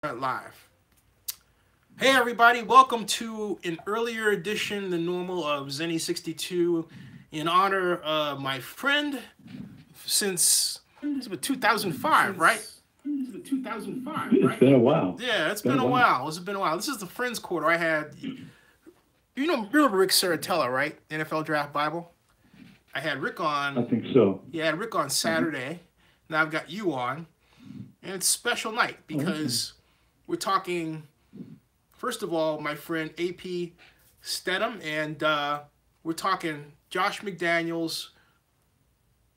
Live. Hey everybody, welcome to an earlier edition than normal of Zenny62 in honor of my friend since 2005, right? It's 2005, right? It's been a while. Yeah, it's been a while. It's been a while. This is the Friends Quarter. I had, remember Rick Saratella, right? NFL Draft Bible. I had Rick on. I think so. Yeah, I had Rick on Saturday. Now I've got you on, and it's a special night because we're talking. First of all, my friend AP Stedham, and we're talking Josh McDaniels,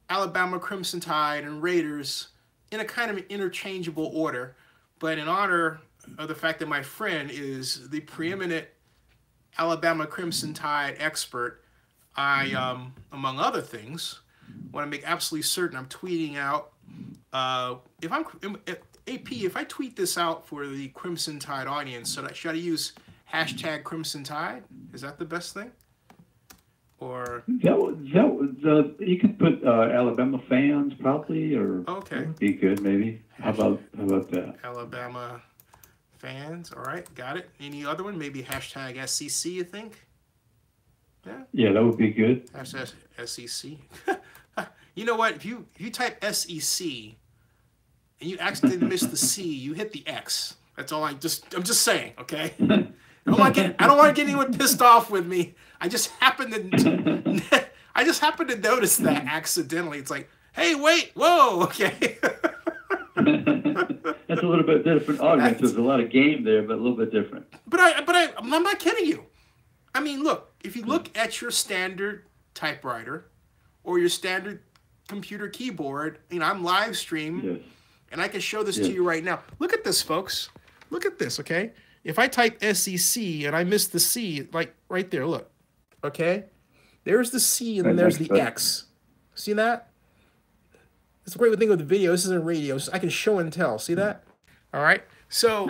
Alabama Crimson Tide, and Raiders in a kind of an interchangeable order. But in honor of the fact that my friend is the preeminent Alabama Crimson Tide expert, I, among other things, want to make absolutely certain I'm tweeting out. If I tweet this out for the Crimson Tide audience, should I use hashtag Crimson Tide? Is that the best thing? Or you could put Alabama fans probably, or okay, that would be good maybe. How about that? Alabama fans. All right, got it. Any other one? Maybe hashtag SEC. You think? Yeah. Yeah, that would be good. Hashtag SEC. You know what? If you type SEC and you accidentally miss the C, you hit the X. That's all. I'm just saying. Okay. I don't want to get anyone pissed off with me. I just happened to notice that accidentally. It's like, hey, wait, whoa, okay. That's a little bit different audience. There's a lot of game there, but a little bit different. But I'm not kidding you. I mean, look, if you look at your standard typewriter or your standard computer keyboard, I'm live stream, yes, and I can show this to you right now. Look at this, folks. Look at this, okay? If I type SEC and I miss the C, like right there, look, okay? There's the C and then there's the X. See that? That's a great thing with the video. This isn't radio. I can show and tell. See that? All right? So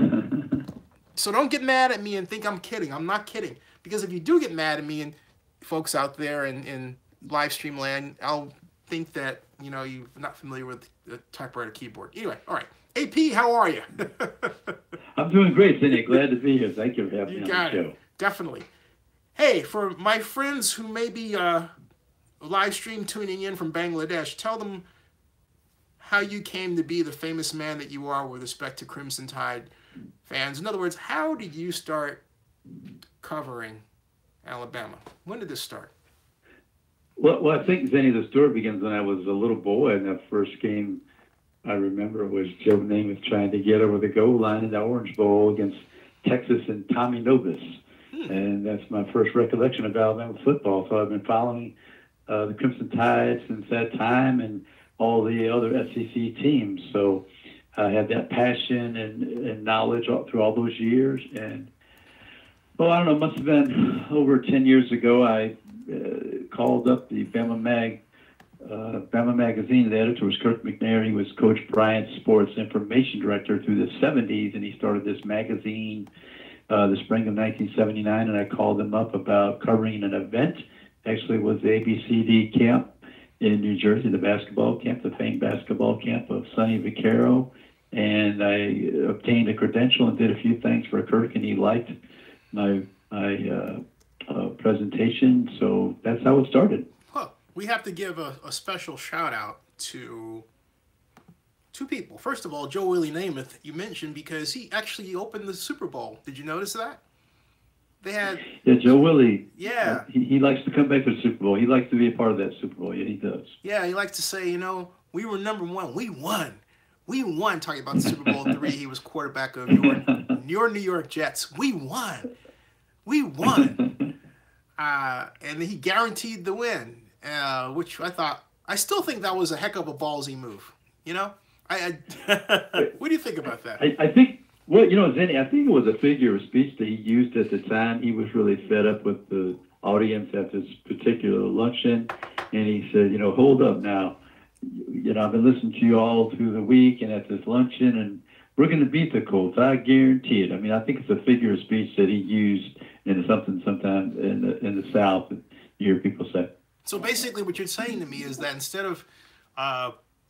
don't get mad at me and think I'm kidding. I'm not kidding. Because if you do get mad at me and folks out there in live stream land, I'll think that, you're not familiar with the typewriter keyboard. Anyway, all right. AP, how are you? I'm doing great, Cindy. Glad to be here. Thank you for having me on the show. Definitely. Hey, for my friends who may be live stream tuning in from Bangladesh, tell them how you came to be the famous man that you are with respect to Crimson Tide fans. In other words, how did you start covering Alabama? When did this start? Well, I think, Zenny, the story begins when I was a little boy, and the first game I remember was Joe Namath trying to get over the goal line in the Orange Bowl against Texas and Tommy Novus. And that's my first recollection of Alabama football. So I've been following the Crimson Tide since that time and all the other SEC teams. So I had that passion and knowledge through all those years. And, I don't know, it must have been over 10 years ago, I called up the Bama Magazine. The editor was Kirk McNair. He was Coach Bryant's sports information director through the 70s, and he started this magazine the spring of 1979, and I called him up about covering an event. Actually, it was the ABCD camp in New Jersey, the basketball camp, the famed basketball camp of Sonny Vaccaro, and I obtained a credential and did a few things for Kirk, and he liked my presentation, so that's how it started. Well, we have to give a special shout out to two people. First of all, Joe Willie Namath, you mentioned, because he actually opened the Super Bowl. Did you notice that? They had... Yeah, Joe Willie. Yeah. He likes to come back to the Super Bowl. He likes to be a part of that Super Bowl. Yeah, he does. Yeah, he likes to say, we were number one. We won. We won, talking about the Super Bowl III. He was quarterback of your New York Jets. We won. We won. And he guaranteed the win, which I still think that was a heck of a ballsy move. What do you think about that? I think, Zenny, I think it was a figure of speech that he used at the time. He was really fed up with the audience at this particular luncheon, and he said, hold up now. I've been listening to you all through the week and at this luncheon, and we're going to beat the Colts. I guarantee it. I mean, I think it's a figure of speech that he used in sometimes in the South that you hear people say. So basically what you're saying to me is that instead of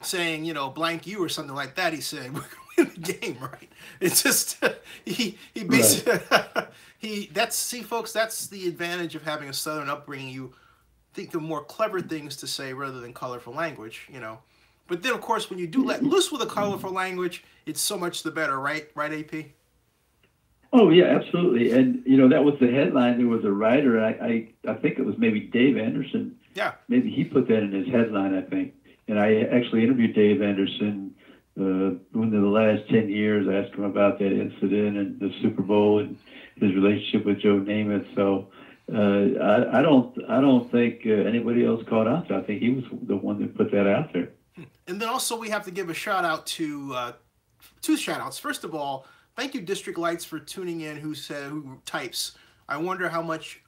saying, blank you or something like that, he said, win the game, right? It's just he basically see folks, that's the advantage of having a Southern upbringing. You think of more clever things to say rather than colorful language, But then, of course, when you do let loose with a colorful language, it's so much the better, right? Right, AP? Oh, yeah, absolutely. And, that was the headline. There was a writer, I think it was maybe Dave Anderson. Yeah. Maybe he put that in his headline, I think. And I actually interviewed Dave Anderson within the last 10 years. I asked him about that incident and the Super Bowl and his relationship with Joe Namath. So I don't think anybody else caught on to it. I think he was the one that put that out there. And then also we have to give a shout out to two shout outs. First of all, thank you, District Lights, for tuning in. Who types? I wonder how much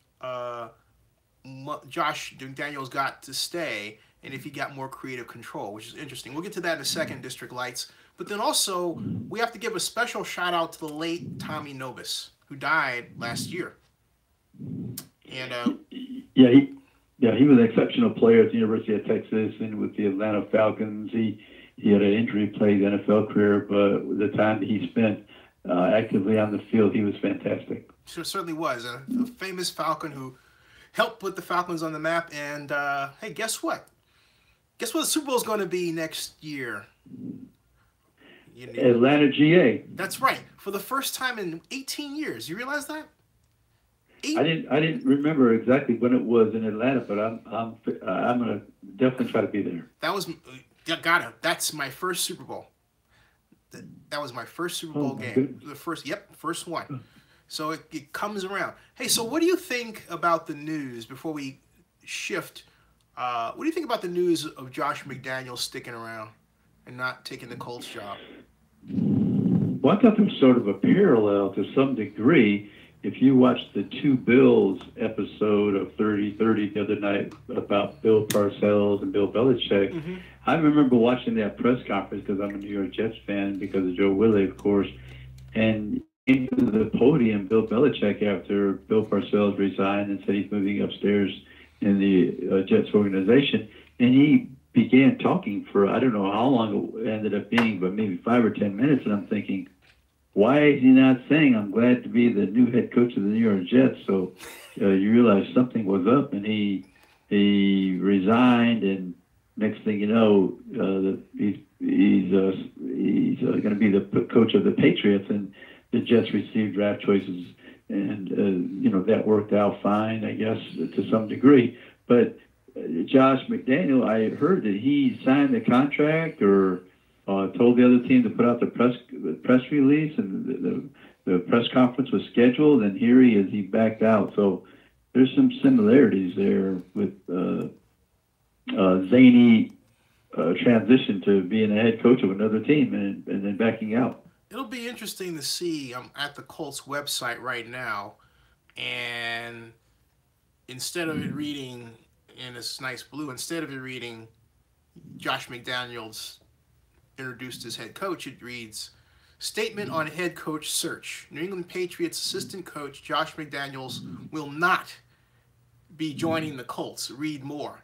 Josh McDaniels got to stay, and if he got more creative control, which is interesting. We'll get to that in a second, District Lights. But then also we have to give a special shout out to the late Tommy Novus, who died last year. And he was an exceptional player at the University of Texas and with the Atlanta Falcons. He had an injury-plagued NFL career, but the time that he spent actively on the field, he was fantastic. Sure, certainly was. A famous Falcon who helped put the Falcons on the map. And, hey, guess what? Guess what the Super Bowl is going to be next year? Atlanta, GA. That's right. For the first time in 18 years. You realize that? I didn't remember exactly when it was in Atlanta, but I'm going to definitely try to be there. That's my first Super Bowl. That was my first Super Bowl game. The first one. So it comes around. Hey, so what do you think about the news before we shift? What do you think about the news of Josh McDaniels sticking around and not taking the Colts job? Well, I thought there was sort of a parallel to some degree. If you watched the Two Bills episode of 30-30 the other night about Bill Parcells and Bill Belichick, I remember watching that press conference because I'm a New York Jets fan because of Joe Willie, of course, and into the podium, Bill Belichick, after Bill Parcells resigned and said he's moving upstairs in the Jets organization, and he began talking for, I don't know how long it ended up being, but maybe 5 or 10 minutes, and I'm thinking, why is he not saying, I'm glad to be the new head coach of the New York Jets? So you realize something was up, and he resigned, and next thing you know, he's going to be the coach of the Patriots, and the Jets received draft choices, and that worked out fine, I guess, to some degree. But Josh McDaniel, I heard that he signed the contract or told the other team to put out the press release, and the press conference was scheduled, and here he is, he backed out. So there's some similarities there with zany transition to being a head coach of another team and then backing out. It'll be interesting to see. I'm at the Colts website right now, and instead of it reading in this nice blue, instead of it reading Josh McDaniels introduced as head coach, it reads, statement on head coach search. New England Patriots assistant coach Josh McDaniels will not be joining the Colts. Read more.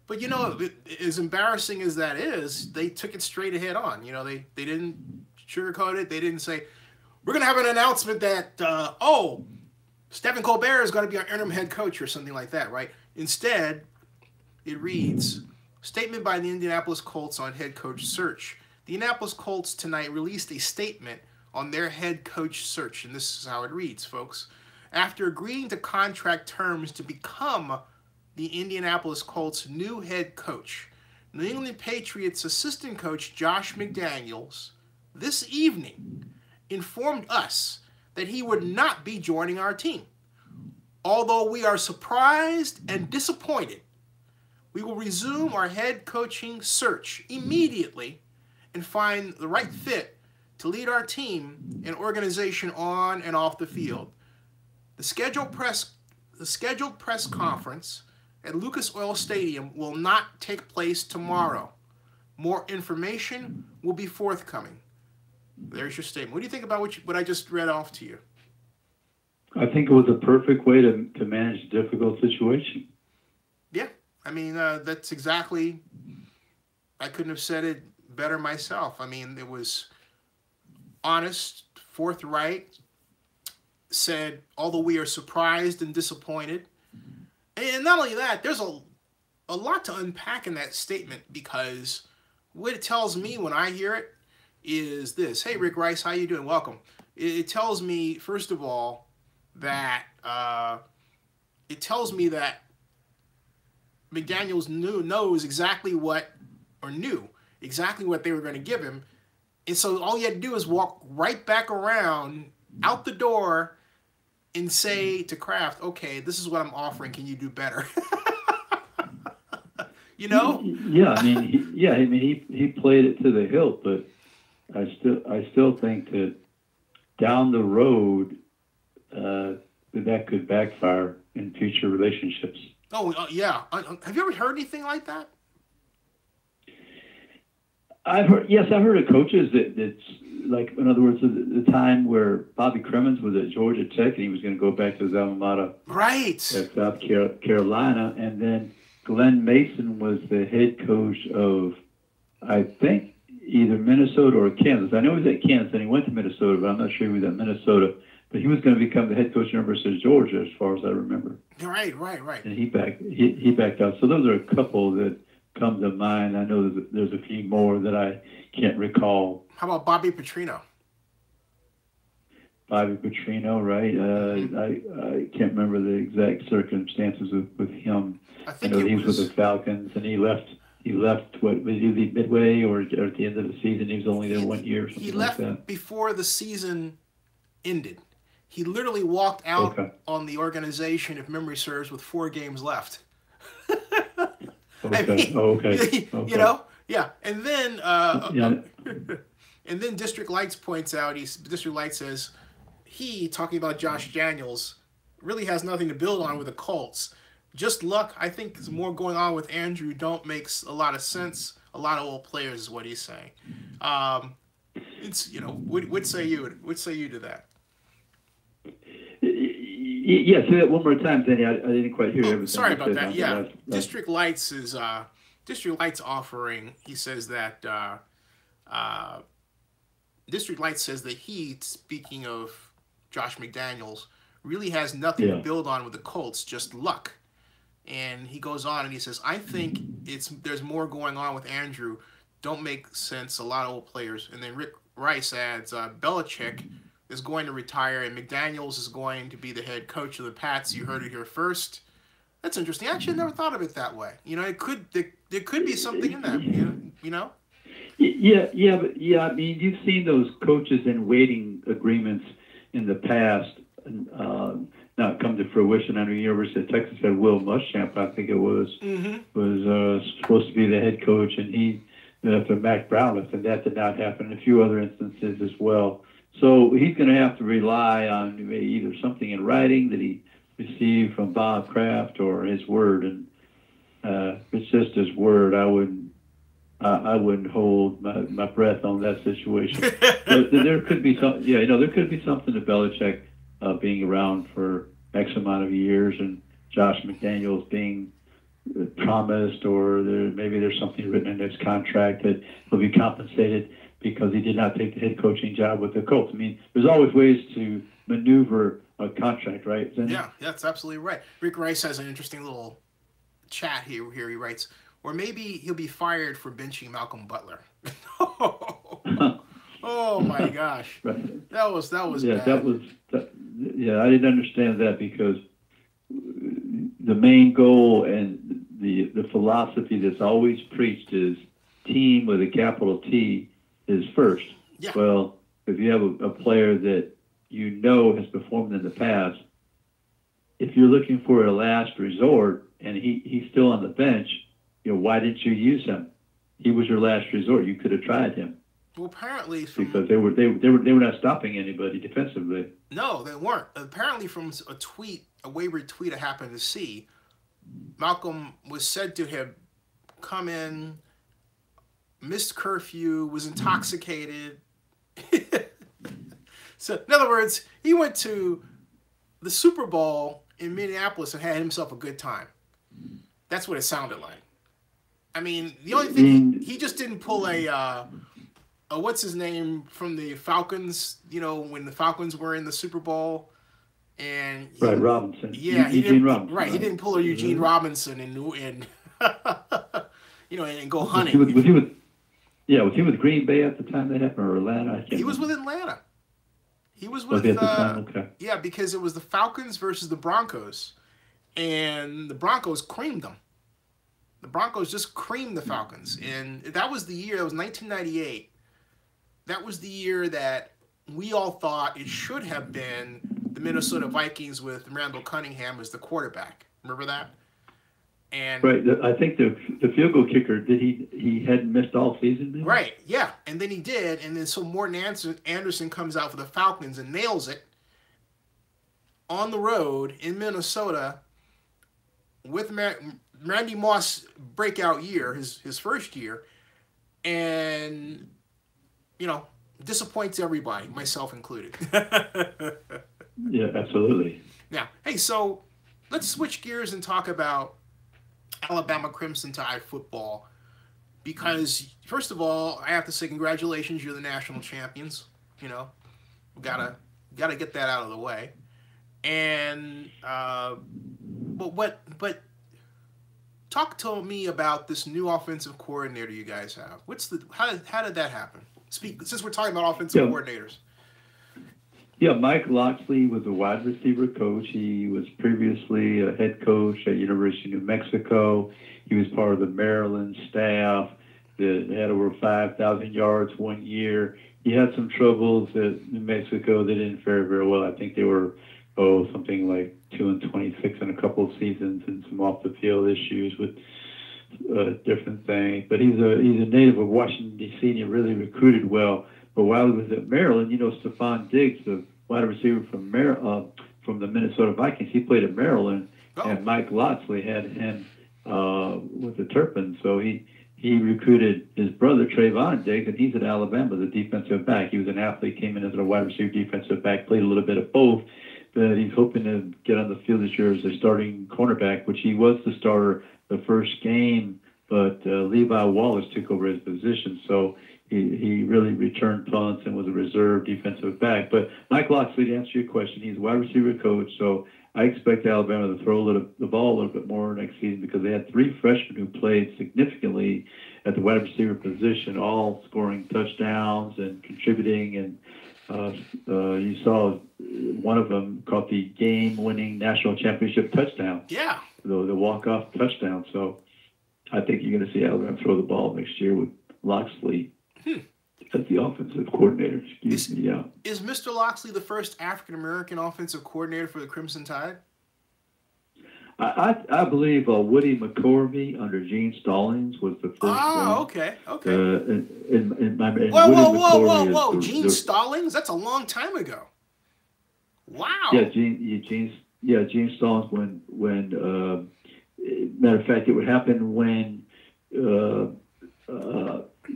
But as embarrassing as that is, they took it straight ahead on. They didn't sugarcoat it. They didn't say, we're going to have an announcement that, Stephen Colbert is going to be our interim head coach or something like that, right? Instead, it reads, statement by the Indianapolis Colts on head coach search. The Indianapolis Colts tonight released a statement on their head coach search, and this is how it reads, folks. After agreeing to contract terms to become the Indianapolis Colts' new head coach, New England Patriots assistant coach Josh McDaniels this evening informed us that he would not be joining our team. Although we are surprised and disappointed, we will resume our head coaching search immediately and find the right fit to lead our team and organization on and off the field. The scheduled press conference at Lucas Oil Stadium will not take place tomorrow. More information will be forthcoming. There's your statement. What do you think about what I just read off to you? I think it was a perfect way to manage a difficult situation. Yeah. I mean, that's exactly, I couldn't have said it better myself. I mean, it was honest, forthright, said, although we are surprised and disappointed. And not only that, there's a lot to unpack in that statement, because what it tells me when I hear it is this. Hey, Rick Rice, how you doing? Welcome. It tells me, first of all, that McDaniels knew exactly what they were going to give him. And so all you had to do is walk right back around out the door and say to Kraft, okay, this is what I'm offering. Can you do better? You know? Yeah, I mean, he played it to the hilt, but I still think that down the road that could backfire in future relationships. Oh, yeah. Have you ever heard anything like that? I've heard of coaches that's like, in other words, the time where Bobby Cremins was at Georgia Tech and he was going to go back to his alma mater, right, at South Carolina, and then Glenn Mason was the head coach of, I think, either Minnesota or Kansas. I know he was at Kansas and he went to Minnesota, but I'm not sure he was at Minnesota. But he was going to become the head coach of the University of Georgia, as far as I remember. Right. And he backed out. So those are a couple that come to mind. I know there's a few more that I can't recall. How about Bobby Petrino? Bobby Petrino, right? I can't remember the exact circumstances with him. I know he was with the Falcons, and he left. What was he midway or at the end of the season? He was only there 1 year. Or something he left like that. Before the season ended. He literally walked out on the organization, if memory serves, with 4 games left. Okay. You know, yeah. And then, and then District Lights points out. District Lights says talking about Josh McDaniels, really has nothing to build on with the Colts. Just luck. I think there's more going on with Andrew. Don't makes a lot of sense. A lot of old players is what he's saying. It's what say you to that? Yeah, say that one more time, Danny. I didn't quite hear everything. Sorry about that. Yeah, District Lights offering. He says that District Lights says that he, speaking of Josh McDaniels, really has nothing to build on with the Colts, just luck. And he goes on and he says, I think there's more going on with Andrew. Don't make sense. A lot of old players. And then Rick Rice adds, Belichick is going to retire and McDaniels is going to be the head coach of the Pats. You heard it here first. That's interesting. Actually, I never thought of it that way. You know, there could be something in that. You know. Yeah. I mean, you've seen those coaches in waiting agreements in the past not come to fruition. I know University of Texas had Will Muschamp, I think it was, was supposed to be the head coach, and he after Mac Brown left, and that did not happen. And a few other instances as well. So he's going to have to rely on either something in writing that he received from Bob Kraft or his word. And if it's just his word, I wouldn't hold my breath on that situation. But there could be some, there could be something to Belichick being around for X amount of years, and Josh McDaniels being promised, or maybe there's something written in his contract that he'll be compensated because he did not take the head coaching job with the Colts. I mean, there's always ways to maneuver a contract, right? Yeah, that's absolutely right. Rick Rice has an interesting little chat here. He writes, or maybe he'll be fired for benching Malcolm Butler. Oh my gosh, right. that was bad. I didn't understand that, because the main goal and the philosophy that's always preached is team with a capital T is first. Yeah. Well, if you have a player that has performed in the past, if you're looking for a last resort and he's still on the bench, why didn't you use him? He was your last resort. You could have tried him. Well, apparently, because they were not stopping anybody defensively. No, they weren't. Apparently, from a wayward tweet I happened to see, Malcolm was said to have come in, missed curfew, was intoxicated. So, in other words, he went to the Super Bowl in Minneapolis and had himself a good time. That's what it sounded like. I mean, the only thing he just didn't pull a what's his name from the Falcons? You know, when the Falcons were in the Super Bowl, and Robinson. Yeah, Eugene Robinson. Right, he didn't pull a Eugene Robinson and you know, and go hunting. Was he with Green Bay at the time that happened, or Atlanta? He was with Atlanta. He was with okay. Yeah, because it was the Falcons versus the Broncos, and the Broncos creamed them. The Broncos just creamed the Falcons, and that was the year. It was 1998. That was the year that we all thought it should have been the Minnesota Vikings with Randall Cunningham as the quarterback. Remember that? And right, I think the field goal kicker he hadn't missed all season. Maybe? Right, yeah, and then he did, and then so Morton Anderson comes out for the Falcons and nails it on the road in Minnesota with Randy Moss breakout year, his first year, and you know, disappoints everybody, myself included. Yeah, absolutely. Now, hey, so let's switch gears and talk about Alabama Crimson Tide football, because first of all, I have to say congratulations, you're the national champions. You know, we gotta get that out of the way. And but talk to me about this new offensive coordinator you guys have. How did that happen? Since we're talking about offensive coordinators. Yeah, Mike Locksley was a wide receiver coach. He was previously a head coach at University of New Mexico. He was part of the Maryland staff that had over 5,000 yards one year. He had some troubles at New Mexico. They didn't fare very well. I think they were something like 2-26 in a couple of seasons, and some off the field issues with different things. But he's a native of Washington D.C. and he really recruited well. But while he was at Maryland, you know, Stephon Diggs, the wide receiver from the Minnesota Vikings, he played at Maryland, and Mike Locksley had him with the Terrapins. So he recruited his brother Trayvon Diggs, and he's at Alabama, the defensive back. He was an athlete, came in as a wide receiver defensive back, played a little bit of both. But he's hoping to get on the field this year as a starting cornerback, which he was the starter the first game, but Levi Wallace took over his position. So he really returned punts and was a reserve defensive back. But Mike Locksley, to answer your question, he's a wide receiver coach. So I expect Alabama to throw the ball a little bit more next season, because they had 3 freshmen who played significantly at the wide receiver position, all scoring touchdowns and contributing. And you saw one of them caught the game-winning national championship touchdown. Yeah. The walk-off touchdown. So I think you're going to see Alabama throw the ball next year with Locksley as the offensive coordinator. Is Mr. Locksley the first African-American offensive coordinator for the Crimson Tide? I believe Woody McCorvey under Gene Stallings was the first one. Oh, okay. Whoa. Gene Stallings? That's a long time ago. Wow. Yeah, Gene Stallings when matter of fact, it would happen when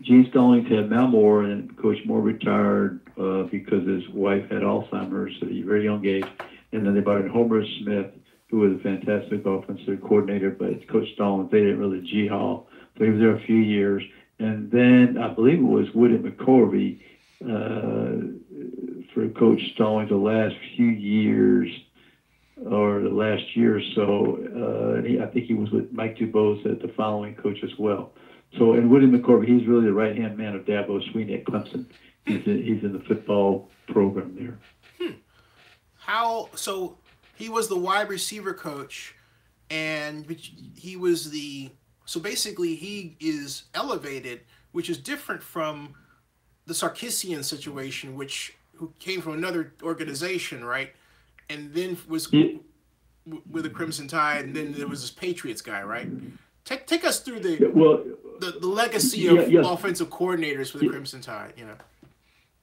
Gene Stallings had Malmore, and Coach Moore retired because his wife had Alzheimer's at a very young age. And then they brought in Homer Smith, who was a fantastic offensive coordinator, but Coach Stallings, they didn't really G-haul. So he was there a few years. And then I believe it was Woody McCorvey for Coach Stallings the last few years, or the last year or so. I think he was with Mike Dubose at the following coach as well. So, and Woody McCorvey, he's really the right-hand man of Dabo Swinney at Clemson. He's in the football program there. So he was the wide receiver coach, and he was so basically he is elevated, which is different from the Sarkisian situation, who came from another organization, right? And then was with the Crimson Tide, and then there was this Patriots guy, right? Take us through the legacy of offensive coordinators for the Crimson Tide, you know.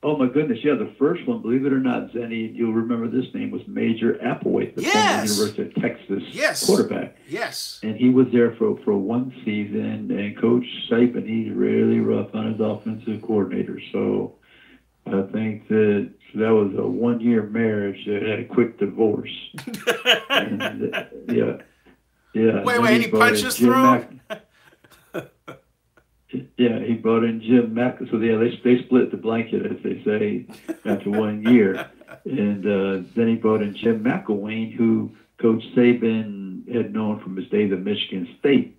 Oh, my goodness, yeah, the first one, believe it or not, Zenny, you'll remember this name, was Major Applewhite, the former University of Texas quarterback. Yes. And he was there for one season, and Coach Saban, he's really rough on his offensive coordinator. So I think that was a one-year marriage that had a quick divorce. And, yeah. Wait, any punches thrown? Yeah, he brought in Jim Mack. So yeah, they split the blanket, as they say, after 1 year. And then he brought in Jim McElwain, who Coach Saban had known from his days at Michigan State.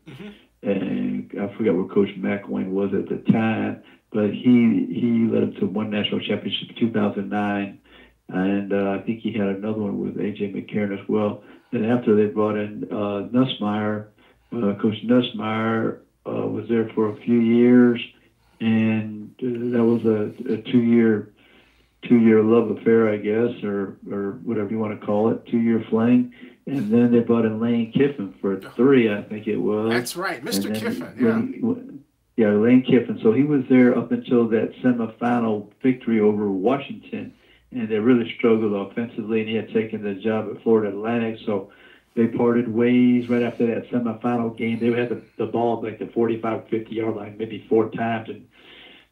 And I forgot where Coach McElwain was at the time, but he led them to one national championship in 2009. And I think he had another one with A.J. McCarron as well. And after they brought in Nussmeier, Coach Nussmeier was there for a few years, and that was a two-year love affair, I guess, or whatever you want to call it, 2-year fling. And then they brought in Lane Kiffin for 3, I think it was. That's right, Mr. Kiffin, yeah, Lane Kiffin. So he was there up until that semifinal victory over Washington, and they really struggled offensively, and he had taken the job at Florida Atlantic. So they parted ways right after that semifinal game. They had the ball like the 45, 50-yard line maybe 4 times and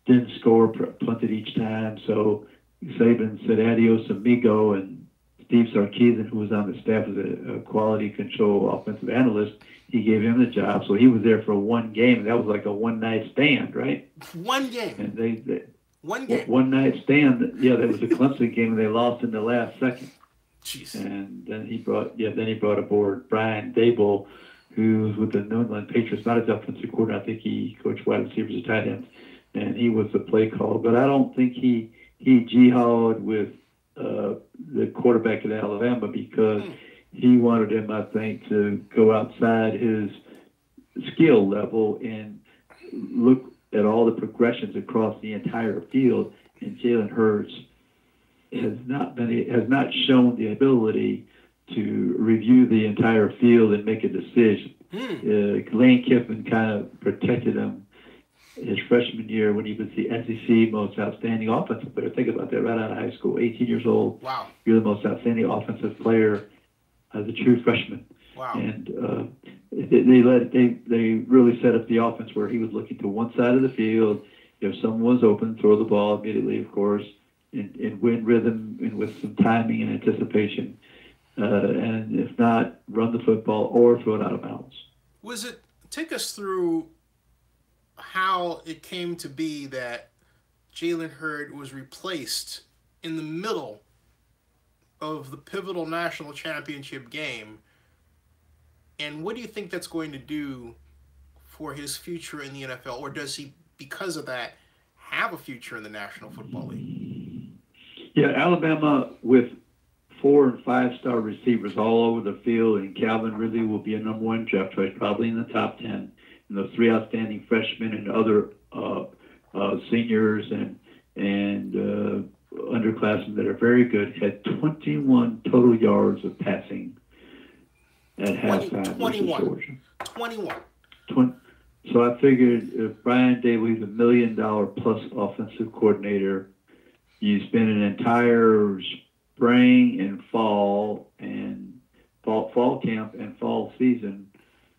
didn't score, punted each time. So Saban said adios amigo, and Steve Sarkisian, who was on the staff as a quality control offensive analyst, he gave him the job. So he was there for 1 game. That was like a one-night stand, right? 1 game. And they 1 game. One-night stand. Yeah, that was a Clemson game, and they lost in the last second. Jeez. And then he brought aboard Brian Dable, who was with the New England Patriots, not as offensive coordinator. I think he coached wide receivers and tight ends, and he was the play caller. But I don't think he jihad with the quarterback at Alabama because he wanted him, I think, to go outside his skill level and look at all the progressions across the entire field. And Jalen Hurts has not shown the ability to review the entire field and make a decision. Lane Kiffin kind of protected him his freshman year when he was the SEC most outstanding offensive player. Think about that, right out of high school, 18 years old. Wow. You're the most outstanding offensive player as a true freshman. Wow. And they really set up the offense where he was looking to one side of the field. If someone was open, throw the ball immediately, of course, and win rhythm and with some timing and anticipation. And if not, run the football or throw it out of bounds. Take us through how it came to be that Jalen Hurts was replaced in the middle of the pivotal national championship game, and what do you think that's going to do for his future in the NFL, or does he, because of that, have a future in the National Football League? Yeah, Alabama with 4 and 5-star receivers all over the field, and Calvin Ridley will be a number 1 draft choice, probably in the top 10. And those 3 outstanding freshmen and other seniors and underclassmen that are very good had 21 total yards of passing at halftime. 21. So I figured if Brian Dable, he's $1 million plus offensive coordinator, you spend an entire spring and fall camp and fall season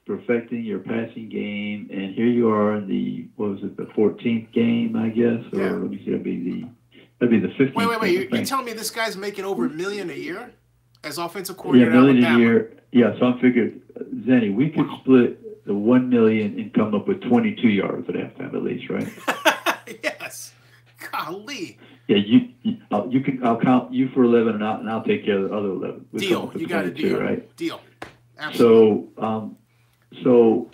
perfecting your passing game, and here you are in the 14th game, I guess, or yeah. Let me see, that'd be the 15th. Wait! You're telling me this guy's making over $1 million a year as offensive coordinator? Yeah, $1 million a year. Yeah, so I figured, Zenny, we could split the $1 million and come up with 22 yards at halftime at least, right? Yes. Golly. Yeah, you can. I'll count you for 11, and I'll take care of the other 11. Deal. You got a deal, right? Deal. Absolutely. So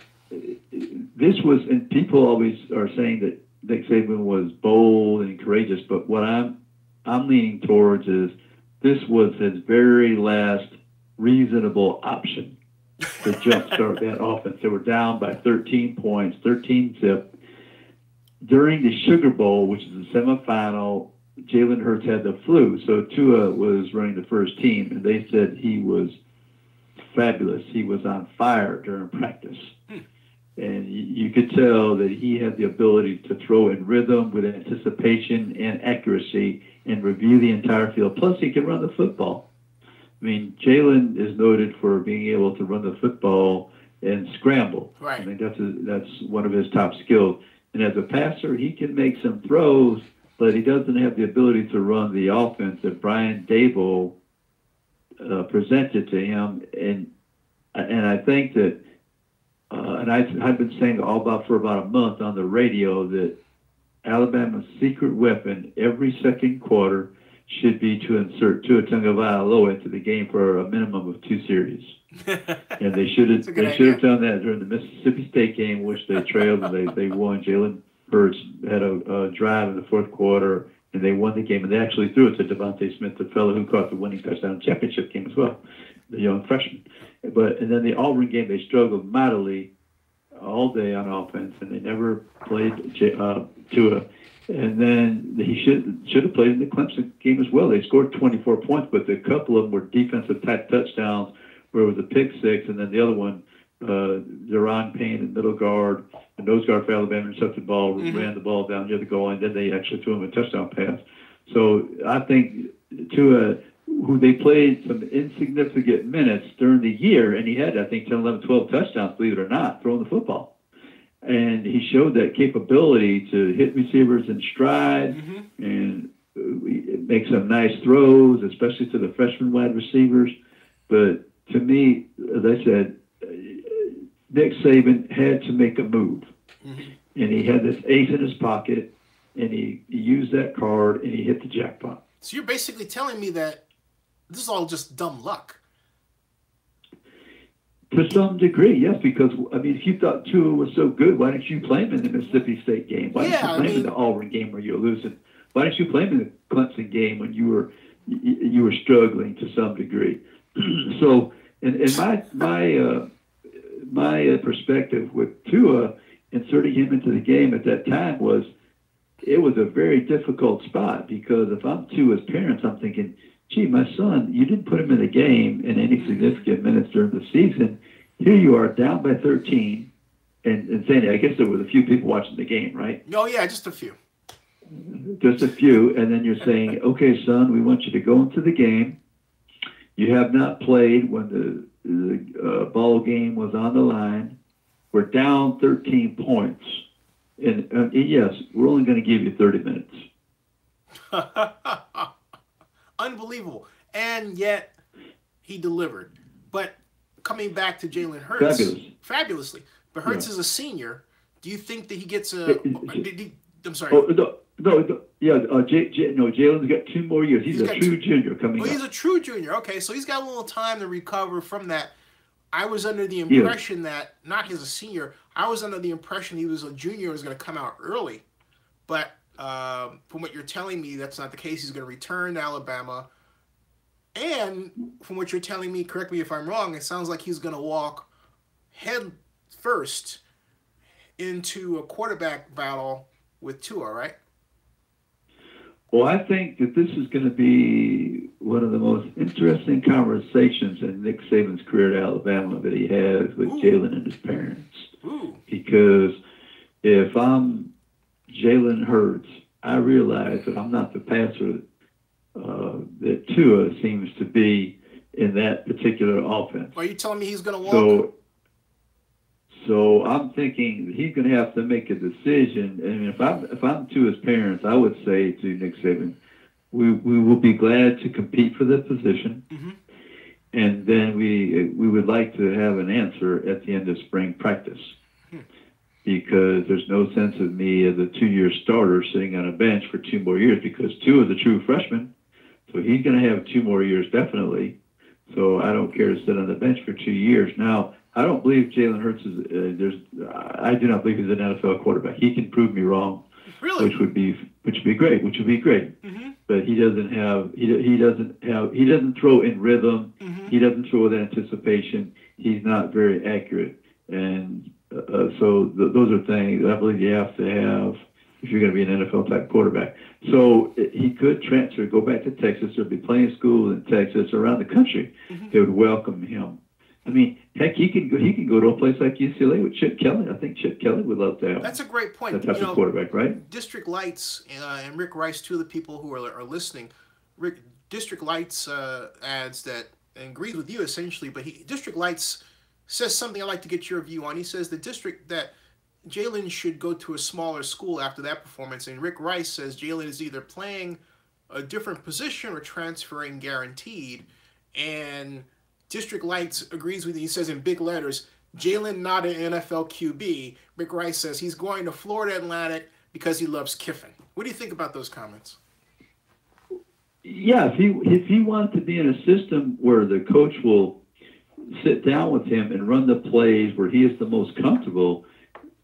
this was, and people always are saying that Nick Saban was bold and courageous, but what I'm leaning towards is this was his very last reasonable option to jumpstart that offense. They were down by 13 points, 13 zip. During the Sugar Bowl, which is the semifinal, Jalen Hurts had the flu, so Tua was running the first team, and they said he was fabulous. He was on fire during practice. And you could tell that he had the ability to throw in rhythm with anticipation and accuracy and review the entire field. Plus, he could run the football. I mean, Jalen is noted for being able to run the football and scramble. Right. I mean, that's one of his top skills. And as a passer, he can make some throws, but he doesn't have the ability to run the offense that Brian Dable presented to him, and I think that and I've been saying for about a month on the radio that Alabama's secret weapon every second quarter should be to insert Tua Tagovailoa into the game for a minimum of 2 series. And they should have done that during the Mississippi State game, which they trailed and they won. Jalen Hurts had a drive in the fourth quarter, and they won the game. And they actually threw it to Devontae Smith, the fellow who caught the winning touchdown in the championship game as well, the young freshman. And then the Auburn game, they struggled mightily all day on offense, and they never played Tua. And then he should have played in the Clemson game as well. They scored 24 points, but a couple of them were defensive type touchdowns where it was a pick six, and then the other one, Deron Payne, the middle guard, the nose guard for Alabama, intercepted the ball, ran the ball down near the goal line. Then they actually threw him a touchdown pass. So I think Tua, who they played some insignificant minutes during the year, and he had, I think, 10, 11, 12 touchdowns, believe it or not, throwing the football. And he showed that capability to hit receivers in stride and make some nice throws, especially to the freshman wide receivers. But to me, as I said, Nick Saban had to make a move. And he had this ace in his pocket, and he used that card, and he hit the jackpot. So you're basically telling me that this is all just dumb luck. To some degree, yes, because, I mean, if you thought Tua was so good, why didn't you play him in the Mississippi State game? Why didn't you play him in the Auburn game where you were losing? Why didn't you play him in the Clemson game when you were struggling to some degree? So, in my perspective with Tua, inserting him into the game at that time was a very difficult spot, because if I'm Tua's parents, I'm thinking, gee, my son, you didn't put him in the game in any significant minutes during the season. Here you are down by 13, and saying, I guess there was a few people watching the game, right? Oh, yeah, just a few. Just a few, and then you're saying, okay, son, we want you to go into the game. You have not played when the ball game was on the line. We're down 13 points. And yes, we're only going to give you 30 minutes. Unbelievable. And yet he delivered. But coming back to Jalen Hurts, fabulously. But Hurts is a senior. Do you think that he gets I'm sorry. Jalen's got 2 more years. He's a true junior coming up. He's a true junior. Okay, so he's got a little time to recover from that. I was under the impression that, not as a senior, I was under the impression he was a junior and was going to come out early. But from what you're telling me, that's not the case. He's going to return to Alabama. And from what you're telling me, correct me if I'm wrong, it sounds like he's going to walk head first into a quarterback battle with Tua, right? Well, I think that this is going to be one of the most interesting conversations in Nick Saban's career at Alabama that he has with Jalen and his parents. Because if I'm Jalen Hurts, I realize that I'm not the passer that Tua seems to be in that particular offense. Are you telling me he's going to walk? So I'm thinking he's going to have to make a decision. And if I'm Tua's parents, I would say to Nick Saban, we will be glad to compete for the position, and then we would like to have an answer at the end of spring practice, because there's no sense of me as a 2-year starter sitting on a bench for 2 more years, because Tua is a true freshman, so he's going to have 2 more years definitely. So I don't care to sit on the bench for 2 years. Now, I don't believe Jalen Hurts is. I do not believe he's an NFL quarterback. He can prove me wrong, really, which would be great. But he doesn't have. He doesn't throw in rhythm. He doesn't throw with anticipation. He's not very accurate, and so those are things I believe you have to have if you're going to be an NFL type quarterback. So he could transfer, go back to Texas, or be playing school in Texas, around the country. They would welcome him. I mean, heck, he can go to a place like UCLA with Chip Kelly. I think Chip Kelly would love to have. That's a great point. That type of quarterback, right? District Lights and Rick Rice, 2 of the people who are listening. District Lights adds that and agrees with you essentially, but District Lights says something I'd like to get your view on. He says that Jalen should go to a smaller school after that performance, and Rick Rice says Jalen is either playing a different position or transferring guaranteed, and District Lights agrees with you. He says in big letters, Jalen not an NFL QB. Rick Rice says he's going to Florida Atlantic because he loves Kiffin. What do you think about those comments? Yeah, if he wants to be in a system where the coach will sit down with him and run the plays where he is the most comfortable,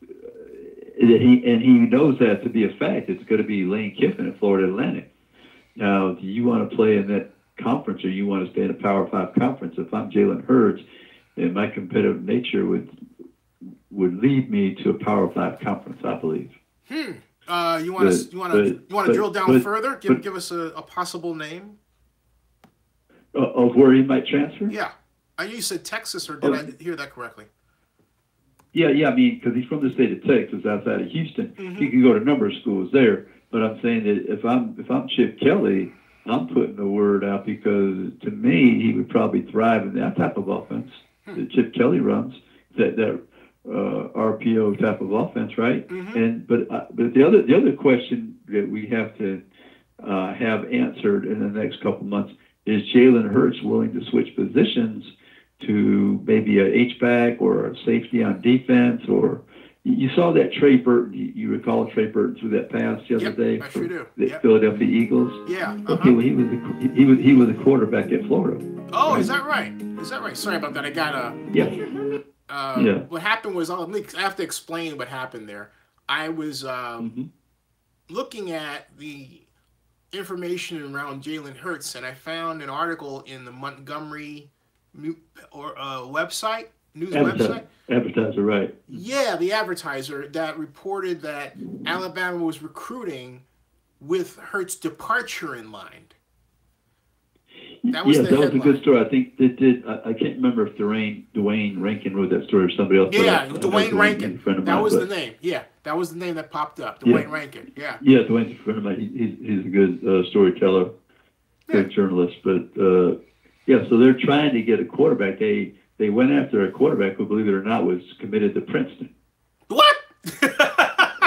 and he knows that to be a fact, it's going to be Lane Kiffin at Florida Atlantic. Now, do you want to play in that conference, or you want to stay in a Power 5 conference? If I'm Jalen Hurts, and my competitive nature would lead me to a Power 5 conference, I believe. You want to drill down further? Give us a possible name of where he might transfer. Yeah, I know you said Texas, or did I hear that correctly? Yeah. I mean, because he's from the state of Texas, outside of Houston, he can go to a number of schools there. But I'm saying that if I'm Chip Kelly, I'm putting the word out, because to me he would probably thrive in that type of offense that Chip Kelly runs, that RPO type of offense, right? And but the other question that we have to have answered in the next couple months is Jalen Hurts willing to switch positions to maybe a H-back or a safety on defense? Or you saw that Trey Burton, you recall Trey Burton through that pass the other day for the Philadelphia Eagles? Yeah. Okay, well, he was a quarterback at Florida. Oh, right? Is that right? Sorry about that. I got what happened was, I have to explain what happened there. I was looking at the information around Jalen Hurts, and I found an article in the Montgomery website, news website. Advertiser, right? Yeah, the Advertiser, that reported that Alabama was recruiting with Hurts' departure in mind. That was a good story. I think they did. I can't remember if Dwayne Rankin wrote that story or somebody else. Yeah, Dwayne Rankin. That was the name. Yeah, that was the name that popped up. Dwayne Rankin. Yeah. Yeah, Dwayne's a friend of mine. He's a good storyteller, good journalist. But so they're trying to get a quarterback. They went after a quarterback who, believe it or not, was committed to Princeton. What?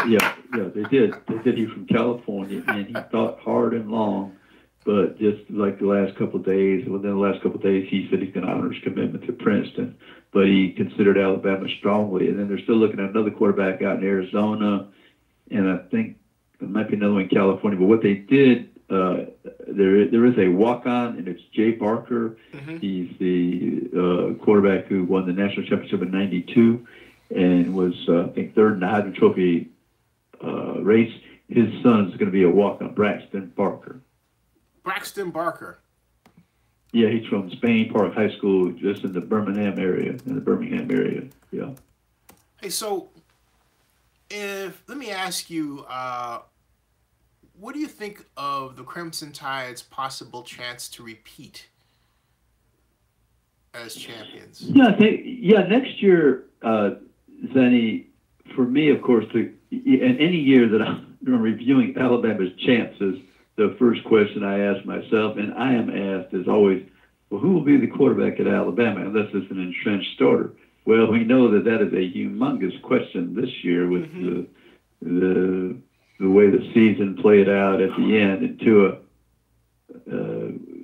yeah, they did. He's from California, and he thought hard and long. But just like within the last couple of days, he said he's going to honor his commitment to Princeton. But he considered Alabama strongly. And then they're still looking at another quarterback out in Arizona, and I think there might be another one in California. But what they did, there is a walk-on, and it's Jay Barker. He's the quarterback who won the national championship in '92 and was, I think, third in the Heisman Trophy race. His son is going to be a walk-on, Braxton Barker. Yeah, he's from Spain Park High School, just in the Birmingham area. Yeah. Hey, so let me ask you, what do you think of the Crimson Tide's possible chance to repeat as champions? Yeah, I think next year, Zenny, for me, of course, in any year that I'm reviewing Alabama's chances, the first question I ask myself, and I am asked, is always, well, who will be the quarterback at Alabama unless it's an entrenched starter? Well, we know that is a humongous question this year with the way the season played out at the end, and Tua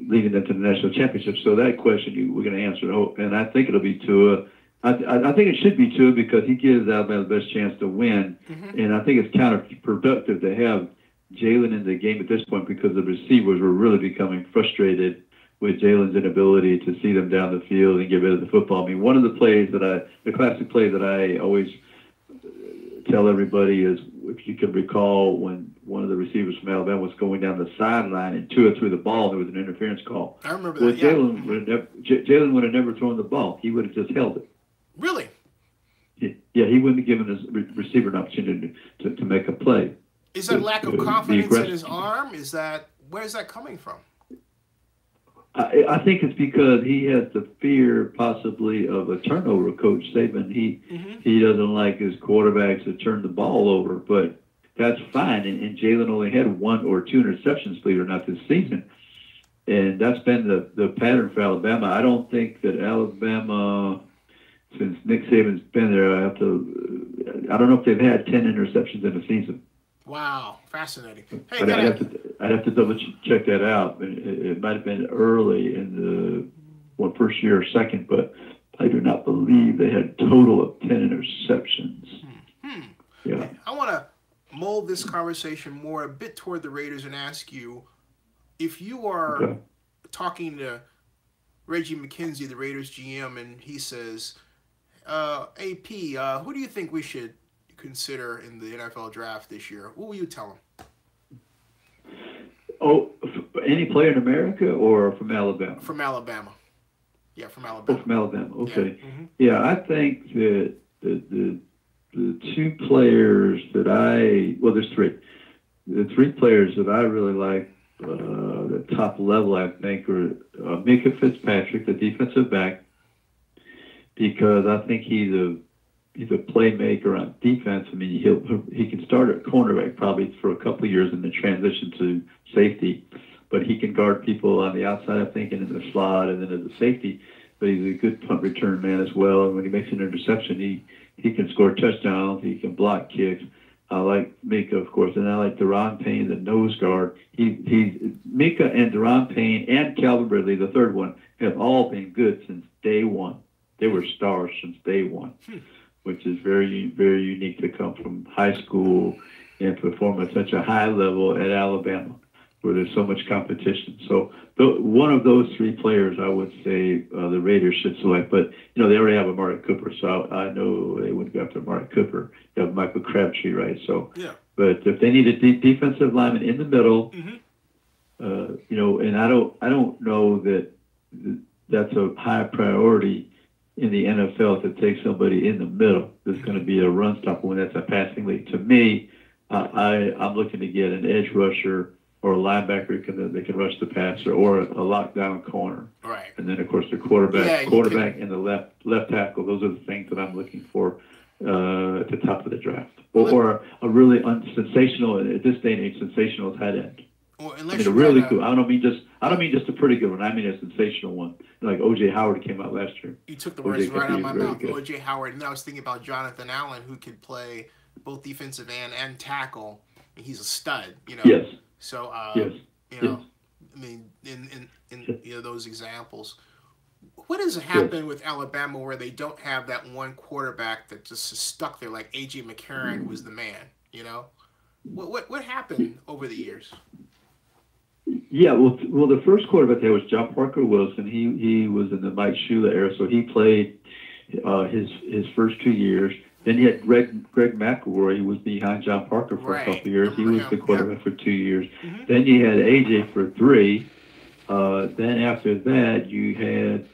leading them to the national championship. So that question we're going to answer, and I think it'll be Tua. I think it should be Tua because he gives Alabama the best chance to win, and I think it's counterproductive to have Jalen in the game at this point because the receivers were really becoming frustrated with Jalen's inability to see them down the field and get rid of the football. I mean, one of the classic plays that I always tell everybody is, if you can recall, when one of the receivers from Alabama was going down the sideline and Tua threw the ball, there was an interference call. I remember that. Jalen would have never thrown the ball. He would have just held it. Really? Yeah, he wouldn't have given his receiver an opportunity to make a play. Is that lack of confidence in his arm? Where is that coming from? I think it's because he has the fear possibly of a turnover. Coach Saban, he doesn't like his quarterbacks to turn the ball over, but that's fine. And Jalen only had 1 or 2 interceptions, believe it or not, this season. And that's been the pattern for Alabama. I don't think that Alabama, since Nick Saban's been there, I don't know if they've had 10 interceptions in a season. Wow, fascinating. Hey, I'd have to double check that out. It might have been early in the first year or second, but I do not believe they had a total of 10 interceptions. Yeah. I want to mold this conversation more a bit toward the Raiders and ask you, if you are talking to Reggie McKenzie, the Raiders GM, and he says, AP, who do you think we should consider in the NFL draft this year? What will you tell him? Oh, any player in America or from Alabama? From Alabama. Yeah, from Alabama. Oh, from Alabama. Okay. Yeah, yeah, I think that the two players that there's three. The three players that I really like, the top level, I think, are Micah Fitzpatrick, the defensive back, because I think he's a playmaker on defense. I mean, he can start at cornerback probably for a couple of years and then transition to safety, but he can guard people on the outside, I think, and in the slot and then as a safety. But he's a good punt return man as well. And when he makes an interception, he can score touchdowns. He can block kicks. I like Micah, of course, and I like Deron Payne, the nose guard. Micah and Deron Payne and Calvin Ridley, the third one, have all been good since day one. They were stars since day one, which is very, very unique to come from high school and perform at such a high level at Alabama, where there's so much competition. So one of those three players, I would say the Raiders should select. But, they already have Amari Cooper, so I know they wouldn't go after Amari Cooper. They have Michael Crabtree, right? So, yeah. But if they need a defensive lineman in the middle, and I don't know that that's a high priority in the NFL to take somebody in the middle that's going to be a run stopper when that's a passing league. To me, I'm looking to get an edge rusher or a linebacker that can rush the passer, or a lockdown corner. Right. And then, of course, the quarterback and the left tackle. Those are the things that I'm looking for at the top of the draft. Or a really sensational, at this day and age, sensational tight end. Well, a really cool. I don't mean just a pretty good one. I mean a sensational one. Like O.J. Howard came out last year. You took the words right out of my mouth. O.J. Howard. And I was thinking about Jonathan Allen, who could play both defensive end and tackle. And he's a stud. Yes. So, yes. I mean, in those examples, what has happened with Alabama where they don't have that one quarterback that just is stuck there, like A.J. McCarron was the man? What happened over the years? Yeah, well, the first quarterback there was John Parker Wilson. He was in the Mike Shula era, so he played his first 2 years. Then you had Greg McElroy. He was behind John Parker for a couple of years. He was the quarterback for 2 years. Mm-hmm. Then you had AJ for 3. Then after that, you had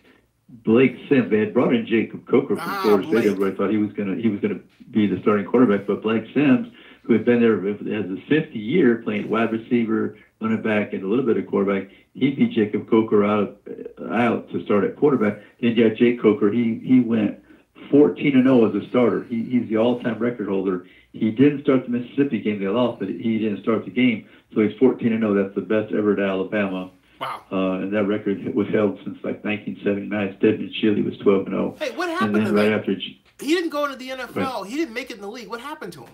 Blake Sims. They had brought in Jacob Coker from Florida State. Everybody thought he was gonna be the starting quarterback, but Blake Sims, who had been there as his 5th year, playing wide receiver, running back, and a little bit of quarterback, he beat Jacob Coker out to start at quarterback. Then you got Jake Coker. He went 14-0 as a starter. He's the all-time record holder. He didn't start the Mississippi game. They lost, but he didn't start the game. So he's 14-0. That's the best ever at Alabama. Wow. And that record was held since like 1979. Stedman Shiley was 12-0. Hey, what happened and then to right him? After, he didn't go into the NFL. Right. He didn't make it in the league. What happened to him?